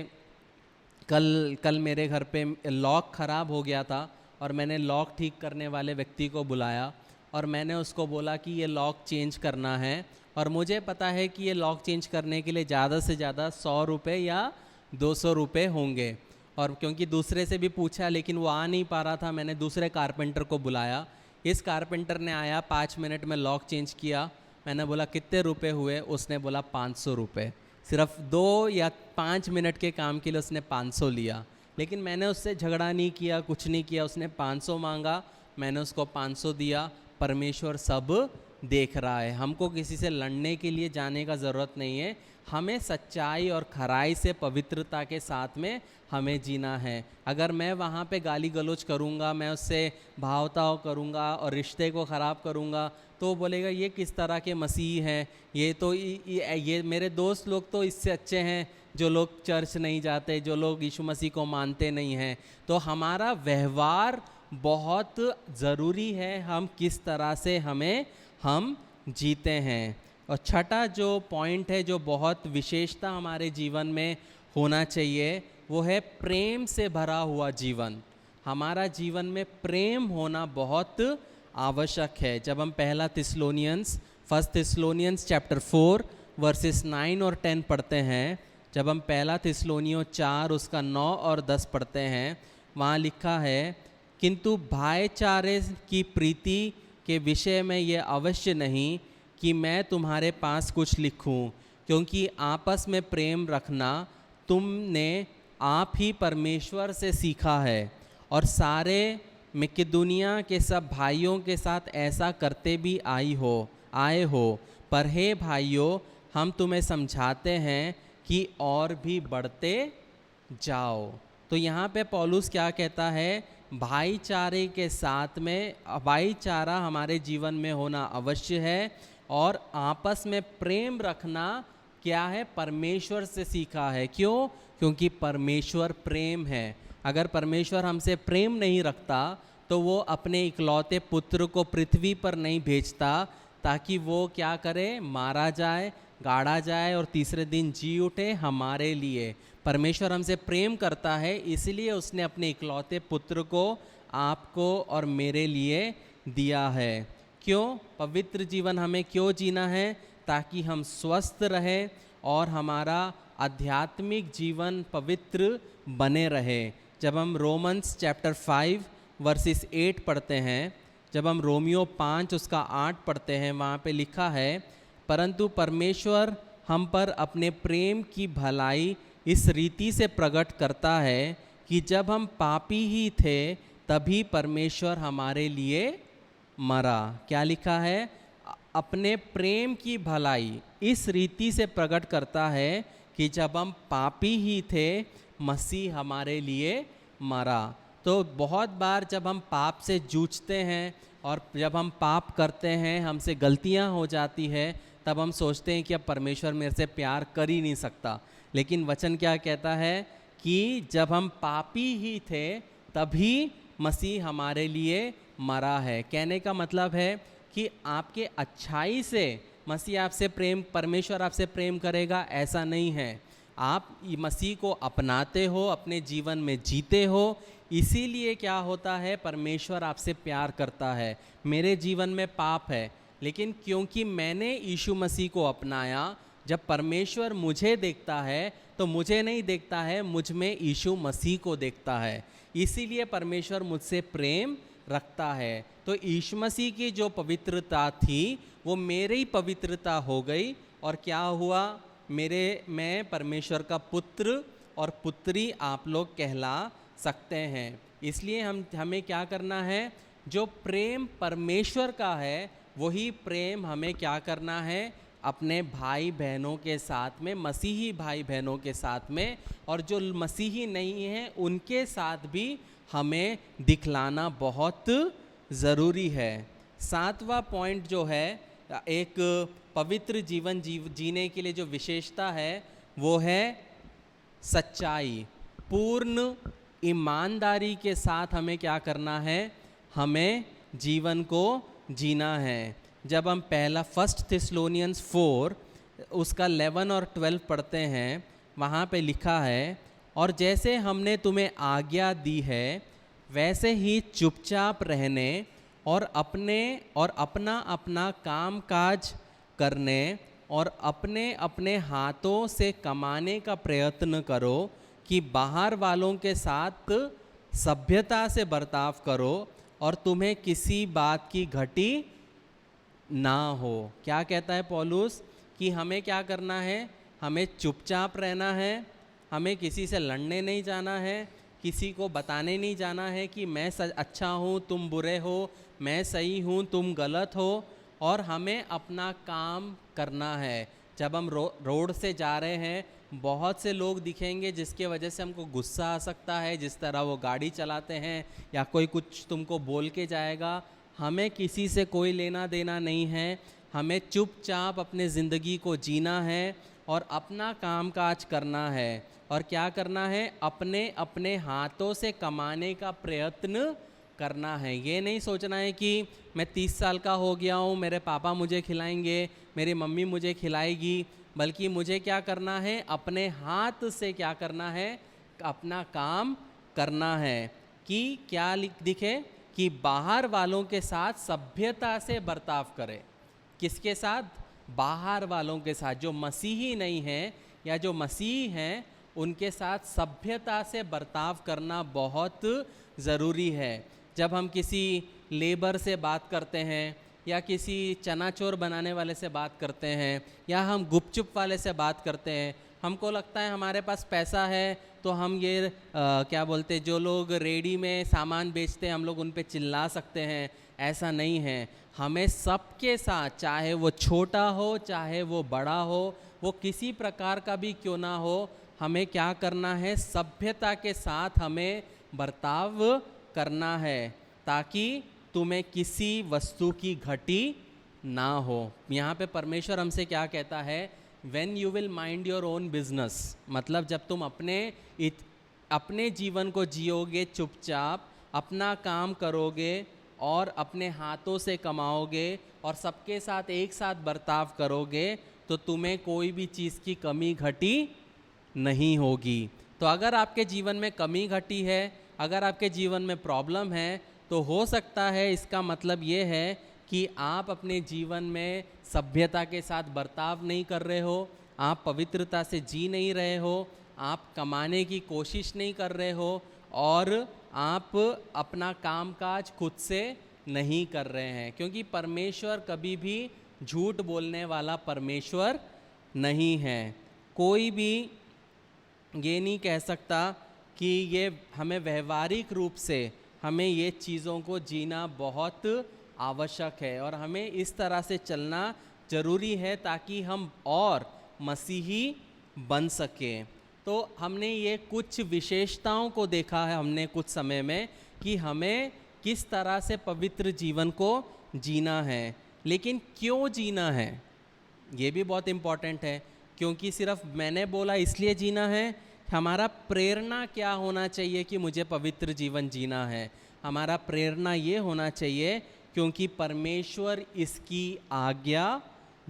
कल मेरे घर पे लॉक ख़राब हो गया था और मैंने लॉक ठीक करने वाले व्यक्ति को बुलाया और मैंने उसको बोला कि ये लॉक चेंज करना है। और मुझे पता है कि ये लॉक चेंज करने के लिए ज़्यादा से ज़्यादा 100 रुपये या 200 रुपये होंगे। और क्योंकि दूसरे से भी पूछा लेकिन वो आ नहीं पा रहा था, मैंने दूसरे कारपेंटर को बुलाया। इस कारपेंटर ने आया, 5 मिनट में लॉक चेंज किया। मैंने बोला कितने रुपए हुए? उसने बोला 500 रुपये। सिर्फ 2 या 5 मिनट के काम के लिए उसने 500 लिया। लेकिन मैंने उससे झगड़ा नहीं किया, कुछ नहीं किया। उसने 500 मांगा, मैंने उसको 500 दिया। परमेश्वर सब देख रहा है। हमको किसी से लड़ने के लिए जाने का ज़रूरत नहीं है। हमें सच्चाई और खराई से, पवित्रता के साथ में हमें जीना है। अगर मैं वहाँ पे गाली गलौज करूँगा, मैं उससे भावताव करूँगा और रिश्ते को ख़राब करूँगा, तो वो बोलेगा ये किस तरह के मसीह हैं, ये तो ये मेरे दोस्त लोग तो इससे अच्छे हैं जो लोग चर्च नहीं जाते, जो लोग यीशु मसीह को मानते नहीं हैं। तो हमारा व्यवहार बहुत ज़रूरी है, हम किस तरह से हम जीते हैं। और छठा जो पॉइंट है, जो बहुत विशेषता हमारे जीवन में होना चाहिए, वो है प्रेम से भरा हुआ जीवन। हमारा जीवन में प्रेम होना बहुत आवश्यक है। जब हम फर्स्ट थिस्सलुनीयंस चैप्टर 4 वर्सेस 9 और 10 पढ़ते हैं, जब हम पहला थिस्सलुनियों 4 उसका 9 और 10 पढ़ते हैं, वहाँ लिखा है, किंतु भाईचारे की प्रीति के विषय में ये अवश्य नहीं कि मैं तुम्हारे पास कुछ लिखूं, क्योंकि आपस में प्रेम रखना तुमने आप ही परमेश्वर से सीखा है और सारे मकिदुनिया के सब भाइयों के साथ ऐसा करते भी आए हो। पर हे भाइयों, हम तुम्हें समझाते हैं कि और भी बढ़ते जाओ। तो यहाँ पे पौलुस क्या कहता है, भाईचारे के साथ में, भाईचारा हमारे जीवन में होना अवश्य है और आपस में प्रेम रखना क्या है, परमेश्वर से सीखा है। क्यों? क्योंकि परमेश्वर प्रेम है। अगर परमेश्वर हमसे प्रेम नहीं रखता तो वो अपने इकलौते पुत्र को पृथ्वी पर नहीं भेजता ताकि वो क्या करे, मारा जाए, गाड़ा जाए और तीसरे दिन जी उठे हमारे लिए। परमेश्वर हमसे प्रेम करता है, इसलिए उसने अपने इकलौते पुत्र को आपको और मेरे लिए दिया है। क्यों? पवित्र जीवन हमें क्यों जीना है? ताकि हम स्वस्थ रहें और हमारा आध्यात्मिक जीवन पवित्र बने रहे। जब हम रोमन्स चैप्टर 5 वर्सेस 8 पढ़ते हैं, जब हम रोमियो 5 उसका 8 पढ़ते हैं, वहाँ पे लिखा है, परंतु परमेश्वर हम पर अपने प्रेम की भलाई इस रीति से प्रकट करता है कि जब हम पापी ही थे तभी परमेश्वर हमारे लिए मरा। क्या लिखा है? अपने प्रेम की भलाई इस रीति से प्रकट करता है कि जब हम पापी ही थे मसीह हमारे लिए मरा। तो बहुत बार जब हम पाप से जूझते हैं और जब हम पाप करते हैं, हमसे गलतियां हो जाती है, तब हम सोचते हैं कि अब परमेश्वर मेरे से प्यार कर ही नहीं सकता। लेकिन वचन क्या कहता है कि जब हम पापी ही थे तभी मसीह हमारे लिए मरा है। कहने का मतलब है कि आपके अच्छाई से मसीह आपसे प्रेम, परमेश्वर आपसे प्रेम करेगा ऐसा नहीं है। आप मसीह को अपनाते हो, अपने जीवन में जीते हो, इसीलिए क्या होता है, परमेश्वर आपसे प्यार करता है। मेरे जीवन में पाप है, लेकिन क्योंकि मैंने यीशु मसीह को अपनाया, जब परमेश्वर मुझे देखता है तो मुझे नहीं देखता है, मुझ में यीशु मसीह को देखता है। इसीलिए परमेश्वर मुझसे प्रेम रखता है। तो यीशु मसीह की जो पवित्रता थी वो मेरी पवित्रता हो गई, और क्या हुआ, मैं परमेश्वर का पुत्र और पुत्री आप लोग कहला सकते हैं। इसलिए हमें क्या करना है, जो प्रेम परमेश्वर का है वही प्रेम हमें क्या करना है, अपने भाई बहनों के साथ में, मसीही भाई बहनों के साथ में, और जो मसीही नहीं हैं उनके साथ भी हमें दिखलाना बहुत ज़रूरी है। 7वां पॉइंट जो है, एक पवित्र जीवन जीने के लिए जो विशेषता है वो है सच्चाई। पूर्ण ईमानदारी के साथ हमें क्या करना है, हमें जीवन को जीना है। जब हम पहला 1 थिस्सलुनीयंस 4 उसका 11 और 12 पढ़ते हैं, वहाँ पे लिखा है, और जैसे हमने तुम्हें आज्ञा दी है वैसे ही चुपचाप रहने और अपना अपना काम काज करने और अपने अपने हाथों से कमाने का प्रयत्न करो, कि बाहर वालों के साथ सभ्यता से बर्ताव करो और तुम्हें किसी बात की घटी ना हो। क्या कहता है पौलुस, कि हमें क्या करना है, हमें चुपचाप रहना है, हमें किसी से लड़ने नहीं जाना है, किसी को बताने नहीं जाना है कि मैं अच्छा हूँ तुम बुरे हो, मैं सही हूँ तुम गलत हो, और हमें अपना काम करना है। जब हम रोड से जा रहे हैं, बहुत से लोग दिखेंगे जिसके वजह से हमको गुस्सा आ सकता है, जिस तरह वो गाड़ी चलाते हैं, या कोई कुछ तुमको बोल के जाएगा। हमें किसी से कोई लेना देना नहीं है, हमें चुपचाप अपने ज़िंदगी को जीना है और अपना काम काज करना है। और क्या करना है, अपने अपने हाथों से कमाने का प्रयत्न करना है। ये नहीं सोचना है कि मैं 30 साल का हो गया हूँ, मेरे पापा मुझे खिलाएंगे, मेरी मम्मी मुझे खिलाएगी, बल्कि मुझे क्या करना है, अपने हाथ से क्या करना है, अपना काम करना है। कि क्या दिखे, कि बाहर वालों के साथ सभ्यता से बर्ताव करे। किसके साथ? बाहर वालों के साथ। जो मसीही नहीं हैं या जो मसीह हैं उनके साथ सभ्यता से बर्ताव करना बहुत ज़रूरी है। जब हम किसी लेबर से बात करते हैं, या किसी चनाचोर बनाने वाले से बात करते हैं, या हम गुपचुप वाले से बात करते हैं, हमको लगता है हमारे पास पैसा है तो हम ये क्या बोलते, जो लोग रेडी में सामान बेचते हैं हम लोग उन पे चिल्ला सकते हैं। ऐसा नहीं है। हमें सबके साथ, चाहे वो छोटा हो चाहे वो बड़ा हो, वो किसी प्रकार का भी क्यों ना हो, हमें क्या करना है, सभ्यता के साथ हमें बर्ताव करना है, ताकि तुम्हें किसी वस्तु की घटी ना हो। यहाँ पे परमेश्वर हमसे क्या कहता है, When you will mind your own business, मतलब जब तुम अपने जीवन को जियोगे, चुपचाप अपना काम करोगे और अपने हाथों से कमाओगे और सबके साथ एक साथ बर्ताव करोगे, तो तुम्हें कोई भी चीज़ की कमी घटी नहीं होगी। तो अगर आपके जीवन में कमी घटी है, अगर आपके जीवन में प्रॉब्लम है, तो हो सकता है इसका मतलब ये है कि आप अपने जीवन में सभ्यता के साथ बर्ताव नहीं कर रहे हो, आप पवित्रता से जी नहीं रहे हो, आप कमाने की कोशिश नहीं कर रहे हो, और आप अपना कामकाज खुद से नहीं कर रहे हैं। क्योंकि परमेश्वर कभी भी झूठ बोलने वाला परमेश्वर नहीं है। कोई भी ये नहीं कह सकता कि ये हमें व्यवहारिक रूप से हमें ये चीज़ों को जीना बहुत आवश्यक है और हमें इस तरह से चलना ज़रूरी है ताकि हम और मसीही बन सकें। तो हमने ये कुछ विशेषताओं को देखा है हमने कुछ समय में कि हमें किस तरह से पवित्र जीवन को जीना है। लेकिन क्यों जीना है ये भी बहुत इम्पॉर्टेंट है, क्योंकि सिर्फ मैंने बोला इसलिए जीना है। हमारा प्रेरणा क्या होना चाहिए कि मुझे पवित्र जीवन जीना है? हमारा प्रेरणा ये होना चाहिए क्योंकि परमेश्वर इसकी आज्ञा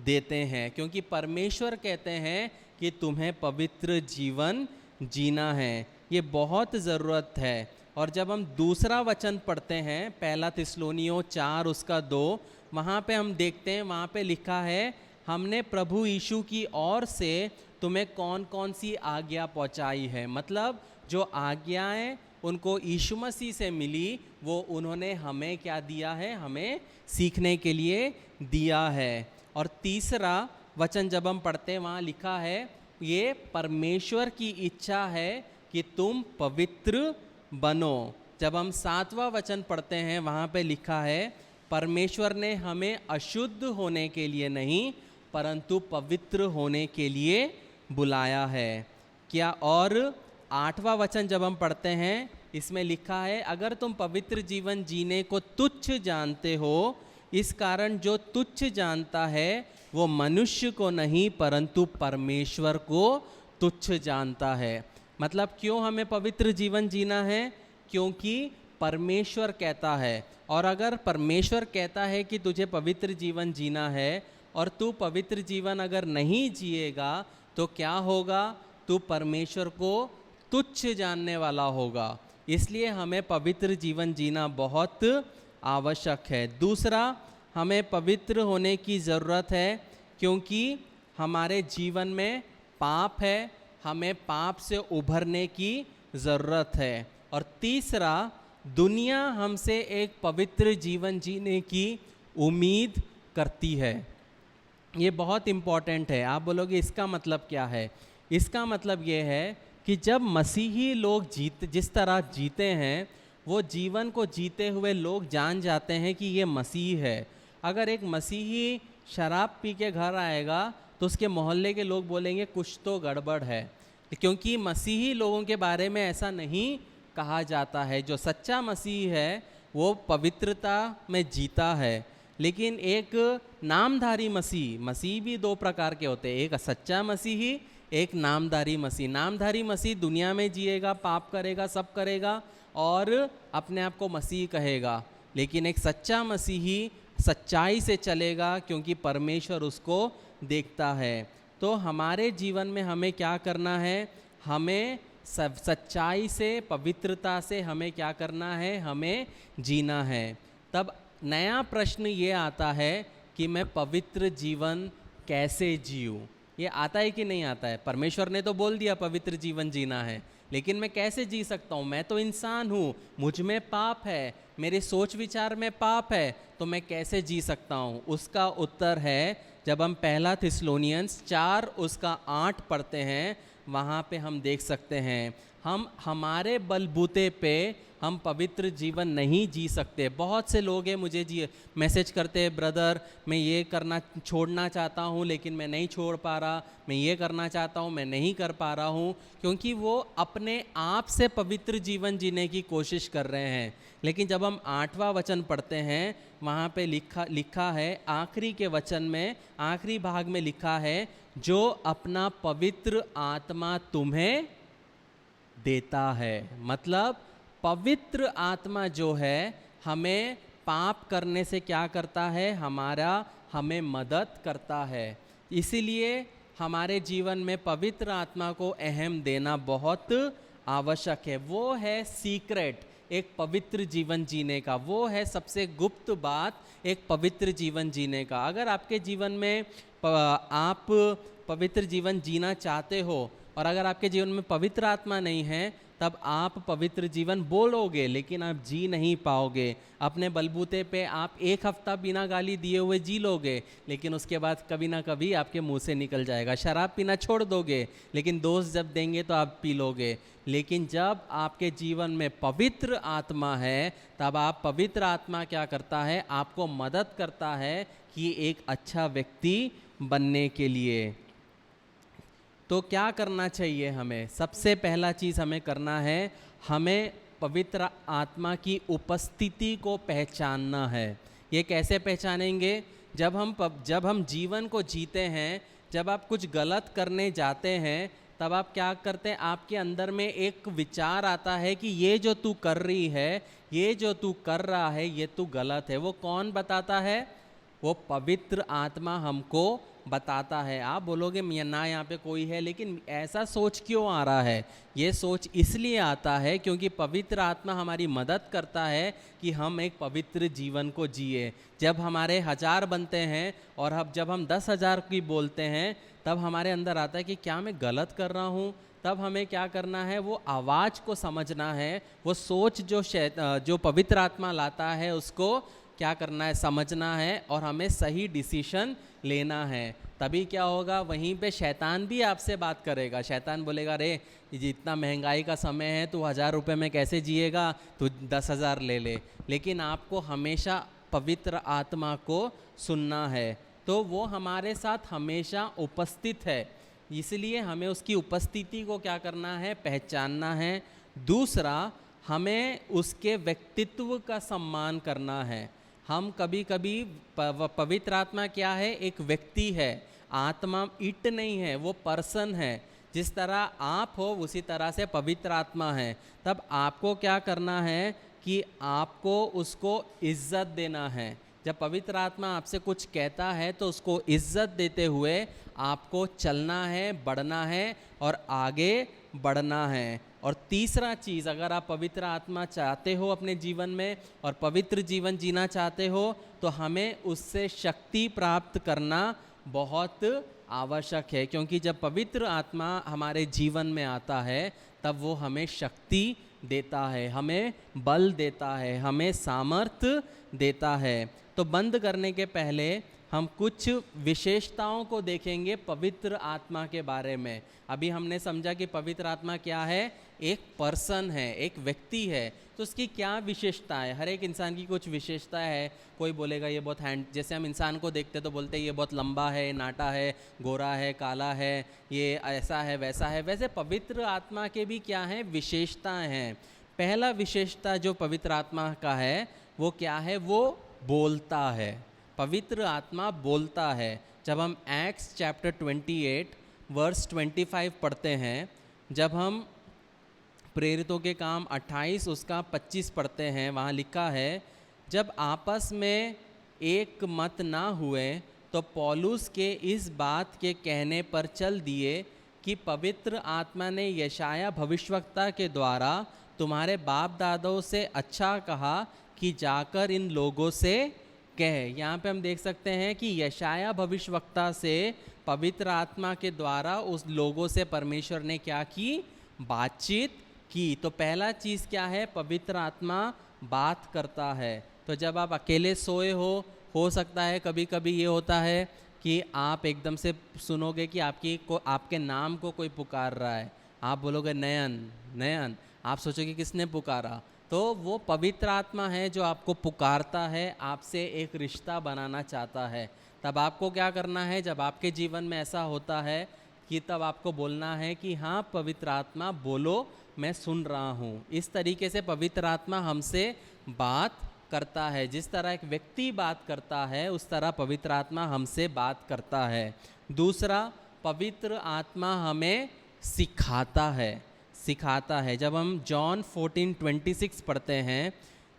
देते हैं, क्योंकि परमेश्वर कहते हैं कि तुम्हें पवित्र जीवन जीना है। ये बहुत ज़रूरत है। और जब हम दूसरा वचन पढ़ते हैं, पहला थिस्सलुनीयों 4 उसका 2, वहाँ पे हम देखते हैं, वहाँ पे लिखा है हमने प्रभु यीशु की ओर से तुम्हें कौन कौन सी आज्ञा पहुँचाई है। मतलब जो आज्ञाएं उनको यीशु मसीह से मिली वो उन्होंने हमें क्या दिया है? हमें सीखने के लिए दिया है। और तीसरा वचन जब हम पढ़ते हैं वहाँ लिखा है ये परमेश्वर की इच्छा है कि तुम पवित्र बनो। जब हम 7वां वचन पढ़ते हैं वहाँ पे लिखा है परमेश्वर ने हमें अशुद्ध होने के लिए नहीं परंतु पवित्र होने के लिए बुलाया है। क्या? और 8वां वचन जब हम पढ़ते हैं इसमें लिखा है अगर तुम पवित्र जीवन जीने को तुच्छ जानते हो, इस कारण जो तुच्छ जानता है वो मनुष्य को नहीं परंतु परमेश्वर को तुच्छ जानता है। मतलब क्यों हमें पवित्र जीवन जीना है? क्योंकि परमेश्वर कहता है। और अगर परमेश्वर कहता है कि तुझे पवित्र जीवन जीना है और तू पवित्र जीवन अगर नहीं जिएगा तो क्या होगा? तू परमेश्वर को तुच्छ जानने वाला होगा। इसलिए हमें पवित्र जीवन जीना बहुत आवश्यक है। दूसरा, हमें पवित्र होने की ज़रूरत है क्योंकि हमारे जीवन में पाप है, हमें पाप से उभरने की ज़रूरत है। और तीसरा, दुनिया हमसे एक पवित्र जीवन जीने की उम्मीद करती है। ये बहुत इम्पॉर्टेंट है। आप बोलोगे इसका मतलब क्या है? इसका मतलब ये है कि जब मसीही लोग जिस तरह जीते हैं वो जीवन को जीते हुए लोग जान जाते हैं कि ये मसीह है। अगर एक मसीही शराब पी के घर आएगा तो उसके मोहल्ले के लोग बोलेंगे कुछ तो गड़बड़ है, क्योंकि मसीही लोगों के बारे में ऐसा नहीं कहा जाता है। जो सच्चा मसीह है वो पवित्रता में जीता है। लेकिन एक नामधारी मसीह भी 2 प्रकार के होते हैं, एक सच्चा मसीही, एक नामधारी मसीह। नामधारी मसीह दुनिया में जिएगा, पाप करेगा, सब करेगा और अपने आप को मसीह कहेगा। लेकिन एक सच्चा मसीही सच्चाई से चलेगा क्योंकि परमेश्वर उसको देखता है। तो हमारे जीवन में हमें क्या करना है? हमें सच्चाई से, पवित्रता से हमें क्या करना है? हमें जीना है। तब नया प्रश्न ये आता है कि मैं पवित्र जीवन कैसे जीऊँ? ये आता है कि नहीं आता है? परमेश्वर ने तो बोल दिया पवित्र जीवन जीना है, लेकिन मैं कैसे जी सकता हूँ? मैं तो इंसान हूँ, मुझ में पाप है, मेरे सोच विचार में पाप है, तो मैं कैसे जी सकता हूँ? उसका उत्तर है जब हम पहला थिस्सलुनीयंस 4 उसका 8 पढ़ते हैं, वहाँ पे हम देख सकते हैं हम हमारे बलबूते पे हम पवित्र जीवन नहीं जी सकते। बहुत से लोग हैं मुझे मैसेज करते हैं, ब्रदर मैं ये करना छोड़ना चाहता हूँ लेकिन मैं नहीं छोड़ पा रहा, मैं ये करना चाहता हूँ मैं नहीं कर पा रहा हूँ, क्योंकि वो अपने आप से पवित्र जीवन जीने की कोशिश कर रहे हैं। लेकिन जब हम 8वां वचन पढ़ते हैं वहाँ पे लिखा है, आखिरी के वचन में, आखिरी भाग में लिखा है, जो अपना पवित्र आत्मा तुम्हें देता है। मतलब पवित्र आत्मा जो है हमें पाप करने से क्या करता है? हमें मदद करता है। इसीलिए हमारे जीवन में पवित्र आत्मा को अहम देना बहुत आवश्यक है। वो है सीक्रेट एक पवित्र जीवन जीने का, वो है सबसे गुप्त बात एक पवित्र जीवन जीने का। अगर आपके जीवन में आप पवित्र जीवन जीना चाहते हो और अगर आपके जीवन में पवित्र आत्मा नहीं है, तब आप पवित्र जीवन बोलोगे लेकिन आप जी नहीं पाओगे। अपने बलबूते पे आप एक हफ्ता बिना गाली दिए हुए जी लोगे, लेकिन उसके बाद कभी ना कभी आपके मुंह से निकल जाएगा। शराब पीना छोड़ दोगे, लेकिन दोस्त जब देंगे तो आप पी लोगे। लेकिन जब आपके जीवन में पवित्र आत्मा है, तब आप पवित्र आत्मा क्या करता है, आपको मदद करता है कि एक अच्छा व्यक्ति बनने के लिए। तो क्या करना चाहिए हमें? सबसे पहला चीज़ हमें करना है, हमें पवित्र आत्मा की उपस्थिति को पहचानना है। ये कैसे पहचानेंगे? जब हम जीवन को जीते हैं, जब आप कुछ गलत करने जाते हैं, तब आप क्या करते हैं, आपके अंदर में एक विचार आता है कि ये जो तू कर रही है, ये जो तू कर रहा है, ये तू गलत है। वो कौन बताता है? वो पवित्र आत्मा हमको बताता है। आप बोलोगे ना यहाँ पे कोई है, लेकिन ऐसा सोच क्यों आ रहा है? ये सोच इसलिए आता है क्योंकि पवित्र आत्मा हमारी मदद करता है कि हम एक पवित्र जीवन को जिए। जब हमारे 1000 बनते हैं और अब जब हम 10,000 की बोलते हैं, तब हमारे अंदर आता है कि क्या मैं गलत कर रहा हूँ। तब हमें क्या करना है, वो आवाज़ को समझना है, वो सोच जो पवित्र आत्मा लाता है उसको क्या करना है, समझना है और हमें सही डिसीजन लेना है। तभी क्या होगा, वहीं पे शैतान भी आपसे बात करेगा। शैतान बोलेगा, रे जितना महंगाई का समय है, तू 1000 रुपये में कैसे जिएगा, तू 10,000 ले ले। लेकिन आपको हमेशा पवित्र आत्मा को सुनना है, तो वो हमारे साथ हमेशा उपस्थित है, इसलिए हमें उसकी उपस्थिति को क्या करना है, पहचानना है। दूसरा, हमें उसके व्यक्तित्व का सम्मान करना है। हम कभी कभी पवित्र आत्मा क्या है, एक व्यक्ति है, आत्मा इट नहीं है, वो पर्सन है। जिस तरह आप हो उसी तरह से पवित्र आत्मा है। तब आपको क्या करना है कि आपको उसको इज्जत देना है। जब पवित्र आत्मा आपसे कुछ कहता है तो उसको इज्जत देते हुए आपको चलना है, बढ़ना है और आगे बढ़ना है। और तीसरा चीज़, अगर आप पवित्र आत्मा चाहते हो अपने जीवन में और पवित्र जीवन जीना चाहते हो, तो हमें उससे शक्ति प्राप्त करना बहुत आवश्यक है। क्योंकि जब पवित्र आत्मा हमारे जीवन में आता है, तब वो हमें शक्ति देता है, हमें बल देता है, हमें सामर्थ्य देता है। तो बंद करने के पहले हम कुछ विशेषताओं को देखेंगे पवित्र आत्मा के बारे में। अभी हमने समझा कि पवित्र आत्मा क्या है, एक पर्सन है, एक व्यक्ति है। तो उसकी क्या विशेषता है? हर एक इंसान की कुछ विशेषता है। कोई बोलेगा ये बहुत जैसे हम इंसान को देखते तो बोलते हैं ये बहुत लंबा है, नाटा है, गोरा है, काला है, ये ऐसा है, वैसा है। वैसे पवित्र आत्मा के भी क्या हैं, विशेषताएँ हैं। पहला विशेषता जो पवित्र आत्मा का है वो क्या है, वो बोलता है। पवित्र आत्मा बोलता है। जब हम एक्ट्स चैप्टर 28 वर्स 25 पढ़ते हैं, जब हम प्रेरितों के काम 28 उसका 25 पढ़ते हैं, वहाँ लिखा है, जब आपस में एक मत ना हुए तो पौलुस के इस बात के कहने पर चल दिए कि पवित्र आत्मा ने यशाया भविष्यवक्ता के द्वारा तुम्हारे बाप दादों से अच्छा कहा कि जाकर इन लोगों से कह। यहाँ पे हम देख सकते हैं कि यशाया भविष्यवक्ता से पवित्र आत्मा के द्वारा उस लोगों से परमेश्वर ने क्या की, बातचीत की। तो पहला चीज़ क्या है, पवित्र आत्मा बात करता है। तो जब आप अकेले सोए हो सकता है कभी कभी ये होता है कि आप एकदम से सुनोगे कि आपके नाम को कोई पुकार रहा है। आप बोलोगे नयन नयन, आप सोचोगे किसने पुकारा, तो वो पवित्र आत्मा है जो आपको पुकारता है, आपसे एक रिश्ता बनाना चाहता है। तब आपको क्या करना है, जब आपके जीवन में ऐसा होता है कि तब आपको बोलना है कि हाँ पवित्र आत्मा बोलो, मैं सुन रहा हूँ। इस तरीके से पवित्र आत्मा हमसे बात करता है। जिस तरह एक व्यक्ति बात करता है, उस तरह पवित्र आत्मा हमसे बात करता है। दूसरा, पवित्र आत्मा हमें सिखाता है। जब हम जॉन 14:26 पढ़ते हैं,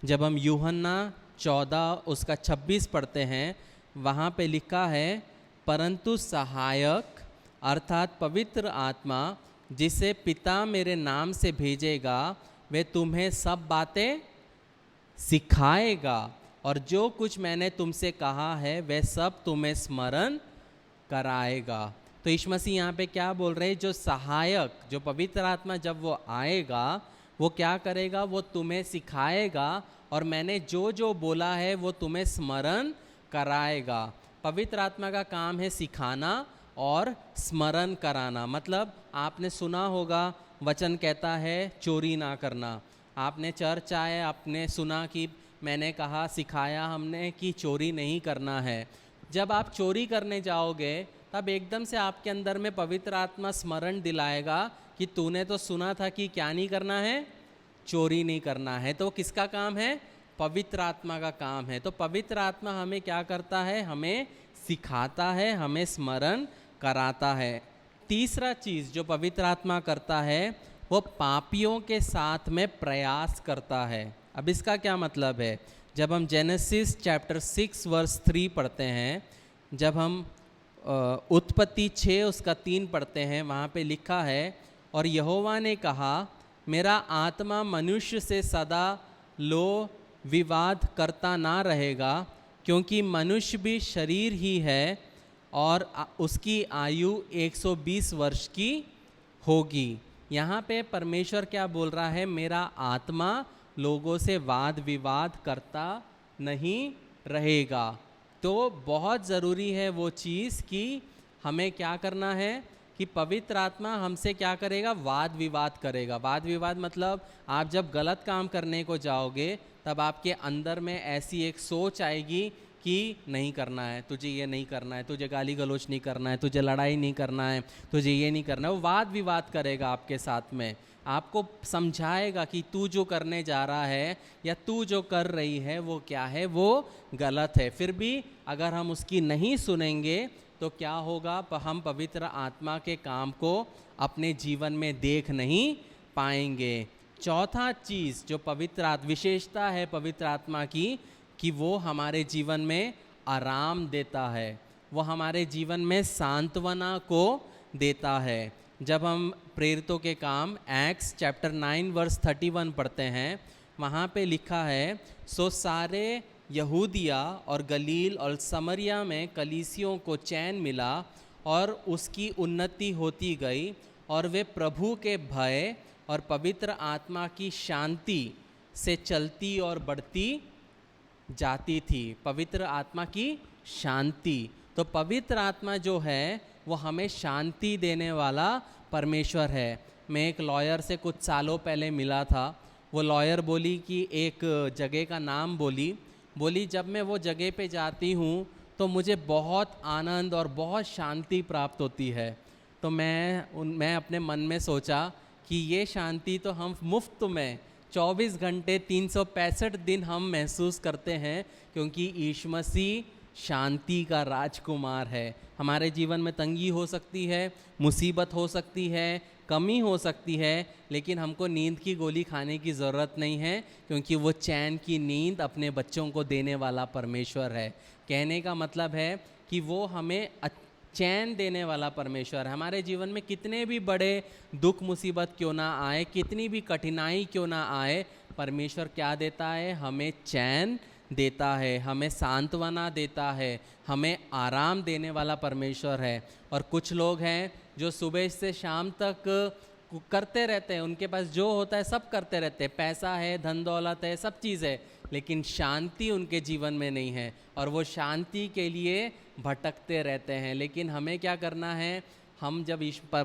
जब हम यूहन्ना 14 उसका 26 पढ़ते हैं, वहाँ पे लिखा है, परंतु सहायक अर्थात पवित्र आत्मा जिसे पिता मेरे नाम से भेजेगा वे तुम्हें सब बातें सिखाएगा और जो कुछ मैंने तुमसे कहा है वह सब तुम्हें स्मरण कराएगा। तो यीशु मसीह यहाँ पे क्या बोल रहे हैं, जो सहायक, जो पवित्र आत्मा जब वो आएगा वो क्या करेगा, वो तुम्हें सिखाएगा और मैंने जो जो बोला है वो तुम्हें स्मरण कराएगा। पवित्र आत्मा का काम है सिखाना और स्मरण कराना। मतलब आपने सुना होगा वचन कहता है चोरी ना करना, आपने चर्च आए, आपने सुना कि मैंने कहा, सिखाया हमने कि चोरी नहीं करना है। जब आप चोरी करने जाओगे तब एकदम से आपके अंदर में पवित्र आत्मा स्मरण दिलाएगा कि तूने तो सुना था कि क्या नहीं करना है, चोरी नहीं करना है। तो किसका काम है, पवित्र आत्मा का काम है। तो पवित्र आत्मा हमें क्या करता है, हमें सिखाता है, हमें स्मरण कराता है। तीसरा चीज़ जो पवित्र आत्मा करता है वो पापियों के साथ में प्रयास करता है। अब इसका क्या मतलब है, जब हम जेनेसिस चैप्टर 6 वर्स 3 पढ़ते हैं, जब हम उत्पत्ति 6 उसका 3 पढ़ते हैं, वहाँ पे लिखा है, और यहोवा ने कहा मेरा आत्मा मनुष्य से सदा लो विवाद करता ना रहेगा, क्योंकि मनुष्य भी शरीर ही है और उसकी आयु 120 वर्ष की होगी। यहाँ पे परमेश्वर क्या बोल रहा है, मेरा आत्मा लोगों से वाद विवाद करता नहीं रहेगा। तो बहुत ज़रूरी है वो चीज़ कि हमें क्या करना है कि पवित्र आत्मा हमसे क्या करेगा, वाद विवाद करेगा। वाद विवाद मतलब आप जब गलत काम करने को जाओगे तब आपके अंदर में ऐसी एक सोच आएगी कि नहीं करना है, तुझे ये नहीं करना है, तुझे गाली गलौज नहीं करना है, तुझे लड़ाई नहीं करना है, तुझे ये नहीं करना है। वो वाद विवाद करेगा आपके साथ में, आपको समझाएगा कि तू जो करने जा रहा है या तू जो कर रही है वो क्या है, वो गलत है। फिर भी अगर हम उसकी नहीं सुनेंगे तो क्या होगा, हम पवित्र आत्मा के काम को अपने जीवन में देख नहीं पाएंगे। चौथा चीज़ जो विशेषता है पवित्र आत्मा की, कि वो हमारे जीवन में आराम देता है, वो हमारे जीवन में सांत्वना को देता है। जब हम प्रेरितों के काम एक्ट्स चैप्टर 9 वर्स 31 पढ़ते हैं, वहाँ पे लिखा है, सो सारे यहूदिया और गलील और समरिया में कलीसियों को चैन मिला और उसकी उन्नति होती गई और वे प्रभु के भय और पवित्र आत्मा की शांति से चलती और बढ़ती जाती थी। पवित्र आत्मा की शांति, तो पवित्र आत्मा जो है वो हमें शांति देने वाला परमेश्वर है। मैं एक लॉयर से कुछ सालों पहले मिला था, वो लॉयर बोली कि एक जगह का नाम बोली जब मैं वो जगह पे जाती हूँ तो मुझे बहुत आनंद और बहुत शांति प्राप्त होती है। तो मैं अपने मन में सोचा कि ये शांति तो हम मुफ्त में 24 घंटे 365 दिन हम महसूस करते हैं, क्योंकि यीशु मसीह शांति का राजकुमार है। हमारे जीवन में तंगी हो सकती है, मुसीबत हो सकती है, कमी हो सकती है, लेकिन हमको नींद की गोली खाने की ज़रूरत नहीं है, क्योंकि वो चैन की नींद अपने बच्चों को देने वाला परमेश्वर है। कहने का मतलब है कि वो हमें चैन देने वाला परमेश्वर है। हमारे जीवन में कितने भी बड़े दुख मुसीबत क्यों ना आए, कितनी भी कठिनाई क्यों ना आए, परमेश्वर क्या देता है, हमें चैन देता है, हमें सांत्वना देता है, हमें आराम देने वाला परमेश्वर है। और कुछ लोग हैं जो सुबह से शाम तक करते रहते हैं, उनके पास जो होता है सब करते रहते हैं, पैसा है, धन दौलत है, सब चीज़ है, लेकिन शांति उनके जीवन में नहीं है और वो शांति के लिए भटकते रहते हैं। लेकिन हमें क्या करना है, हम जब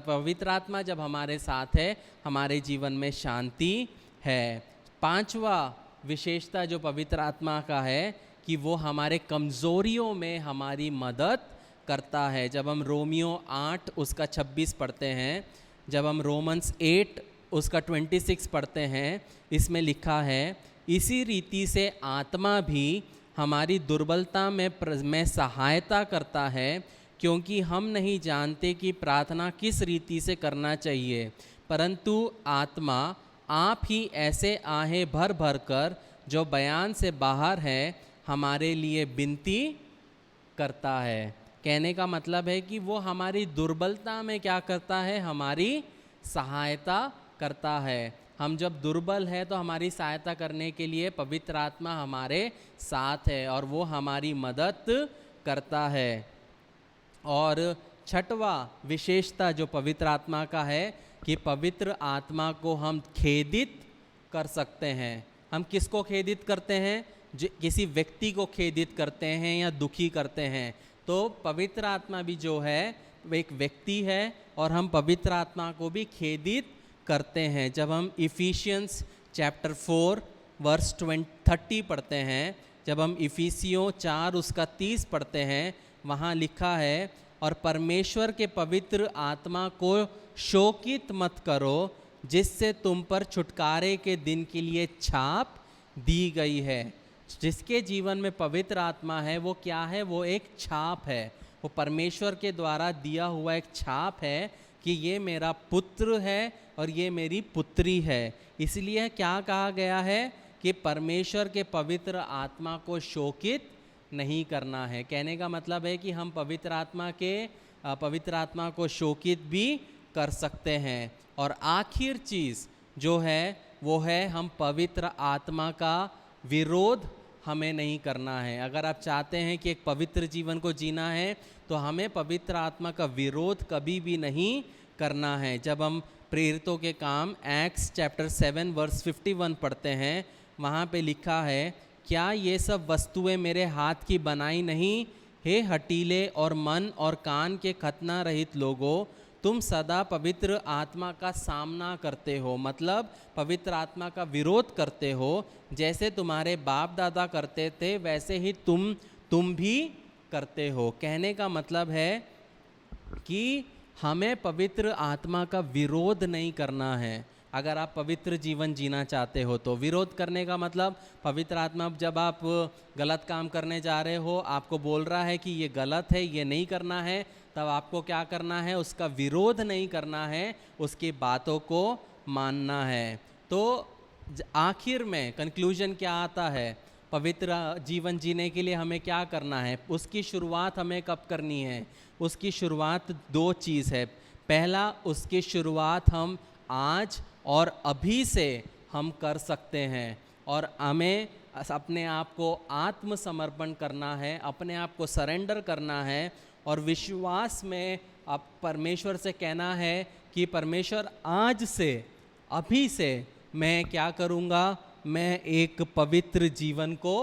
पवित्र आत्मा जब हमारे साथ है, हमारे जीवन में शांति है। पांचवा विशेषता जो पवित्र आत्मा का है कि वो हमारे कमज़ोरियों में हमारी मदद करता है। जब हम रोमियो 8 उसका 26 पढ़ते हैं, जब हम रोमन्स 8 उसका 26 पढ़ते हैं, इसमें लिखा है, इसी रीति से आत्मा भी हमारी दुर्बलता में सहायता करता है, क्योंकि हम नहीं जानते कि प्रार्थना किस रीति से करना चाहिए, परंतु आत्मा आप ही ऐसे आहें भर भर कर जो बयान से बाहर है हमारे लिए विनती करता है। कहने का मतलब है कि वो हमारी दुर्बलता में क्या करता है, हमारी सहायता करता है। हम जब दुर्बल है तो हमारी सहायता करने के लिए पवित्र आत्मा हमारे साथ है और वो हमारी मदद करता है। और छठवा विशेषता जो पवित्र आत्मा का है कि पवित्र आत्मा को हम खेदित कर सकते हैं। हम किसको खेदित करते हैं? जो किसी व्यक्ति को खेदित करते हैं या दुखी करते हैं। तो पवित्र आत्मा भी जो है वो एक व्यक्ति है और हम पवित्र आत्मा को भी खेदित करते हैं। जब हम इफिशियंस चैप्टर 4 वर्स 30 पढ़ते हैं, जब हम इफिसियों 4 उसका 30 पढ़ते हैं, वहाँ लिखा है, और परमेश्वर के पवित्र आत्मा को शोकित मत करो जिससे तुम पर छुटकारे के दिन के लिए छाप दी गई है। जिसके जीवन में पवित्र आत्मा है वो क्या है? वो एक छाप है। वो परमेश्वर के द्वारा दिया हुआ एक छाप है कि ये मेरा पुत्र है और ये मेरी पुत्री है। इसलिए क्या कहा गया है कि परमेश्वर के पवित्र आत्मा को शोकित नहीं करना है। कहने का मतलब है कि हम पवित्र आत्मा को शोकित भी कर सकते हैं। और आखिर चीज़ जो है वो है हम पवित्र आत्मा का विरोध हमें नहीं करना है। अगर आप चाहते हैं कि एक पवित्र जीवन को जीना है तो हमें पवित्र आत्मा का विरोध कभी भी नहीं करना है। जब हम प्रेरितों के काम एक्ट्स चैप्टर 7 वर्स 51 पढ़ते हैं, वहाँ पे लिखा है, क्या ये सब वस्तुएं मेरे हाथ की बनाई नहीं? हे हठीले और मन और कान के खतना रहित लोगों, तुम सदा पवित्र आत्मा का सामना करते हो, मतलब पवित्र आत्मा का विरोध करते हो। जैसे तुम्हारे बाप दादा करते थे वैसे ही तुम भी करते हो। कहने का मतलब है कि हमें पवित्र आत्मा का विरोध नहीं करना है। अगर आप पवित्र जीवन जीना चाहते हो तो विरोध करने का मतलब, पवित्र आत्मा जब आप गलत काम करने जा रहे हो, आपको बोल रहा है कि ये गलत है, ये नहीं करना है, तब आपको क्या करना है? उसका विरोध नहीं करना है, उसकी बातों को मानना है। तो आखिर में कंक्लूजन क्या आता है? पवित्र जीवन जीने के लिए हमें क्या करना है? उसकी शुरुआत हमें कब करनी है? उसकी शुरुआत 2 चीज़ है। पहला, उसकी शुरुआत हम आज और अभी से हम कर सकते हैं और हमें अपने आप को आत्मसमर्पण करना है, अपने आप को सरेंडर करना है और विश्वास में आप परमेश्वर से कहना है कि परमेश्वर आज से, अभी से मैं क्या करूँगा? मैं एक पवित्र जीवन को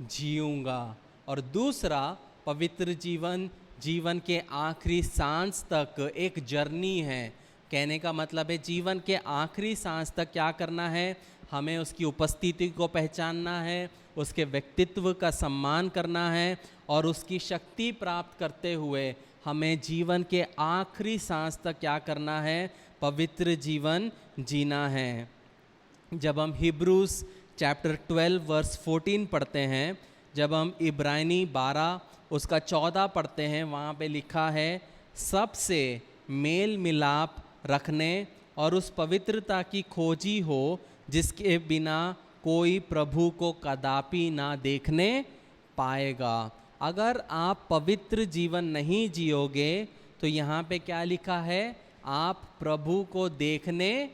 जीऊँगा। और दूसरा, पवित्र जीवन के आखिरी सांस तक एक जर्नी है। कहने का मतलब है जीवन के आखिरी सांस तक क्या करना है? हमें उसकी उपस्थिति को पहचानना है, उसके व्यक्तित्व का सम्मान करना है और उसकी शक्ति प्राप्त करते हुए हमें जीवन के आखिरी सांस तक क्या करना है? पवित्र जीवन जीना है। जब हम हिब्रूस चैप्टर 12 वर्स 14 पढ़ते हैं, जब हम इब्रानी 12 उसका 14 पढ़ते हैं, वहाँ पे लिखा है, सबसे मेल मिलाप रखने और उस पवित्रता की खोजी हो जिसके बिना कोई प्रभु को कदापि ना देखने पाएगा। अगर आप पवित्र जीवन नहीं जियोगे तो यहाँ पे क्या लिखा है? आप प्रभु को देखने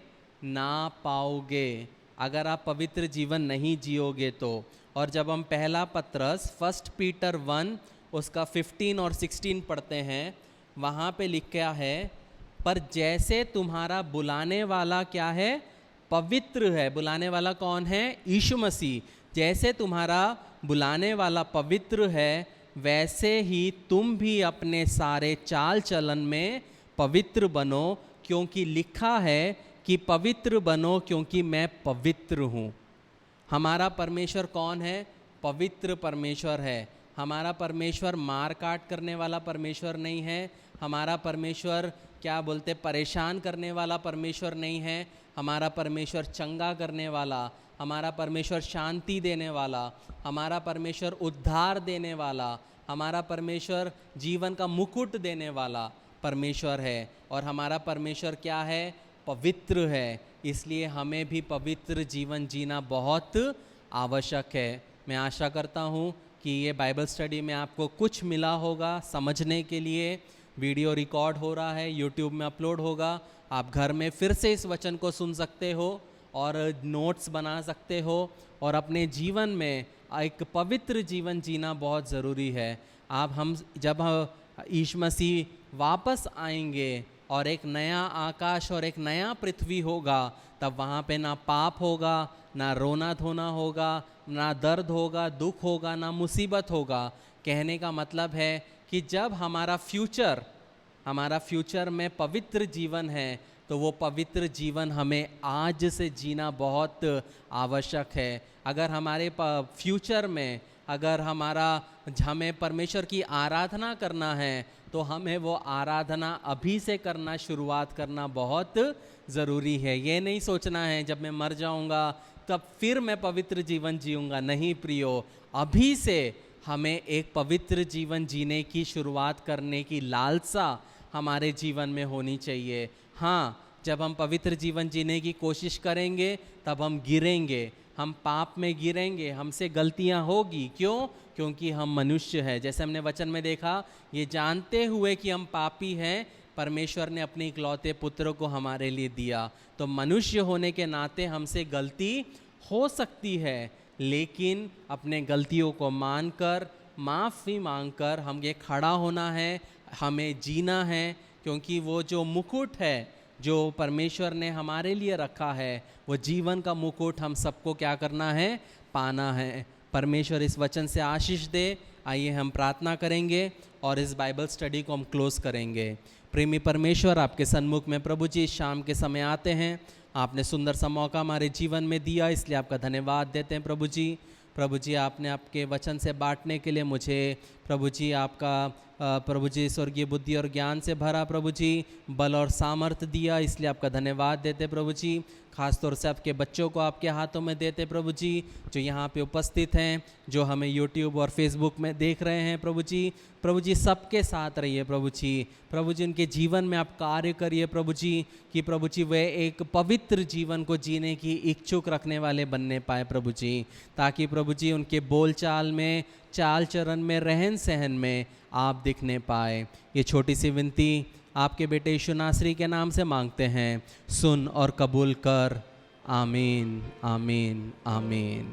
ना पाओगे, अगर आप पवित्र जीवन नहीं जियोगे तो। और जब हम पहला पत्रस 1 पीटर 1 उसका 15 और 16 पढ़ते हैं, वहाँ पे लिखा है, पर जैसे तुम्हारा बुलाने वाला क्या है? पवित्र है। बुलाने वाला कौन है? यीशु मसीह। जैसे तुम्हारा बुलाने वाला पवित्र है वैसे ही तुम भी अपने सारे चाल चलन में पवित्र बनो, क्योंकि लिखा है कि पवित्र बनो क्योंकि मैं पवित्र हूँ। हमारा परमेश्वर कौन है? पवित्र परमेश्वर है। हमारा परमेश्वर मार काट करने वाला परमेश्वर नहीं है। हमारा परमेश्वर क्या बोलते परेशान करने वाला परमेश्वर नहीं है। हमारा परमेश्वर चंगा करने वाला, हमारा परमेश्वर शांति देने वाला, हमारा परमेश्वर उद्धार देने वाला, हमारा परमेश्वर जीवन का मुकुट देने वाला परमेश्वर है। और हमारा परमेश्वर क्या है? पवित्र है। इसलिए हमें भी पवित्र जीवन जीना बहुत आवश्यक है। मैं आशा करता हूँ कि ये बाइबल स्टडी में आपको कुछ मिला होगा समझने के लिए। वीडियो रिकॉर्ड हो रहा है, यूट्यूब में अपलोड होगा, आप घर में फिर से इस वचन को सुन सकते हो और नोट्स बना सकते हो और अपने जीवन में एक पवित्र जीवन जीना बहुत ज़रूरी है। जब यीशु मसीह वापस आएंगे और एक नया आकाश और एक नया पृथ्वी होगा, तब वहाँ पे ना पाप होगा, ना रोना धोना होगा, ना दर्द होगा, दुख होगा, ना मुसीबत होगा। कहने का मतलब है कि जब हमारा फ्यूचर में पवित्र जीवन है, तो वो पवित्र जीवन हमें आज से जीना बहुत आवश्यक है। अगर हमारे फ्यूचर में हमें परमेश्वर की आराधना करना है, तो हमें वो आराधना अभी से करना शुरुआत करना बहुत ज़रूरी है। ये नहीं सोचना है जब मैं मर जाऊंगा तब फिर मैं पवित्र जीवन जीऊँगा। नहीं प्रियो, अभी से हमें एक पवित्र जीवन जीने की शुरुआत करने की लालसा हमारे जीवन में होनी चाहिए। हाँ, जब हम पवित्र जीवन जीने की कोशिश करेंगे तब हम गिरेंगे, हम पाप में गिरेंगे, हमसे गलतियां होगी। क्यों? क्योंकि हम मनुष्य हैं। जैसे हमने वचन में देखा, ये जानते हुए कि हम पापी हैं, परमेश्वर ने अपने इकलौते पुत्र को हमारे लिए दिया। तो मनुष्य होने के नाते हमसे गलती हो सकती है, लेकिन अपने गलतियों को मानकर, माफ़ी मांगकर हम ये खड़ा होना है, हमें जीना है। क्योंकि वो जो मुकुट है जो परमेश्वर ने हमारे लिए रखा है, वो जीवन का मुकुट हम सबको क्या करना है? पाना है। परमेश्वर इस वचन से आशीष दे। आइए हम प्रार्थना करेंगे और इस बाइबल स्टडी को हम क्लोज करेंगे। प्रेमी परमेश्वर, आपके सन्मुख में प्रभु जी शाम के समय आते हैं। आपने सुंदर सा मौका हमारे जीवन में दिया, इसलिए आपका धन्यवाद देते हैं प्रभु जी। प्रभु जी, आपने आपके वचन से बांटने के लिए मुझे प्रभु जी आपका प्रभु जी स्वर्गीय बुद्धि और ज्ञान से भरा प्रभु जी बल और सामर्थ्य दिया, इसलिए आपका धन्यवाद देते प्रभु जी। खासतौर से आपके बच्चों को आपके हाथों में देते प्रभु जी, जो यहाँ पे उपस्थित हैं, जो हमें यूट्यूब और फेसबुक में देख रहे हैं प्रभु जी। प्रभु जी सबके साथ रहिए प्रभु जी। प्रभु जी उनके जीवन में आप कार्य करिए प्रभु जी, कि प्रभु जी वे एक पवित्र जीवन को जीने की इच्छुक रखने वाले बनने पाए प्रभु जी, ताकि प्रभु जी उनके बोलचाल में, चाल चरण में, रहन सहन में आप दिखने पाए। ये छोटी सी विनती आपके बेटे यीशु नासरी के नाम से मांगते हैं, सुन और कबूल कर। आमीन, आमीन, आमीन।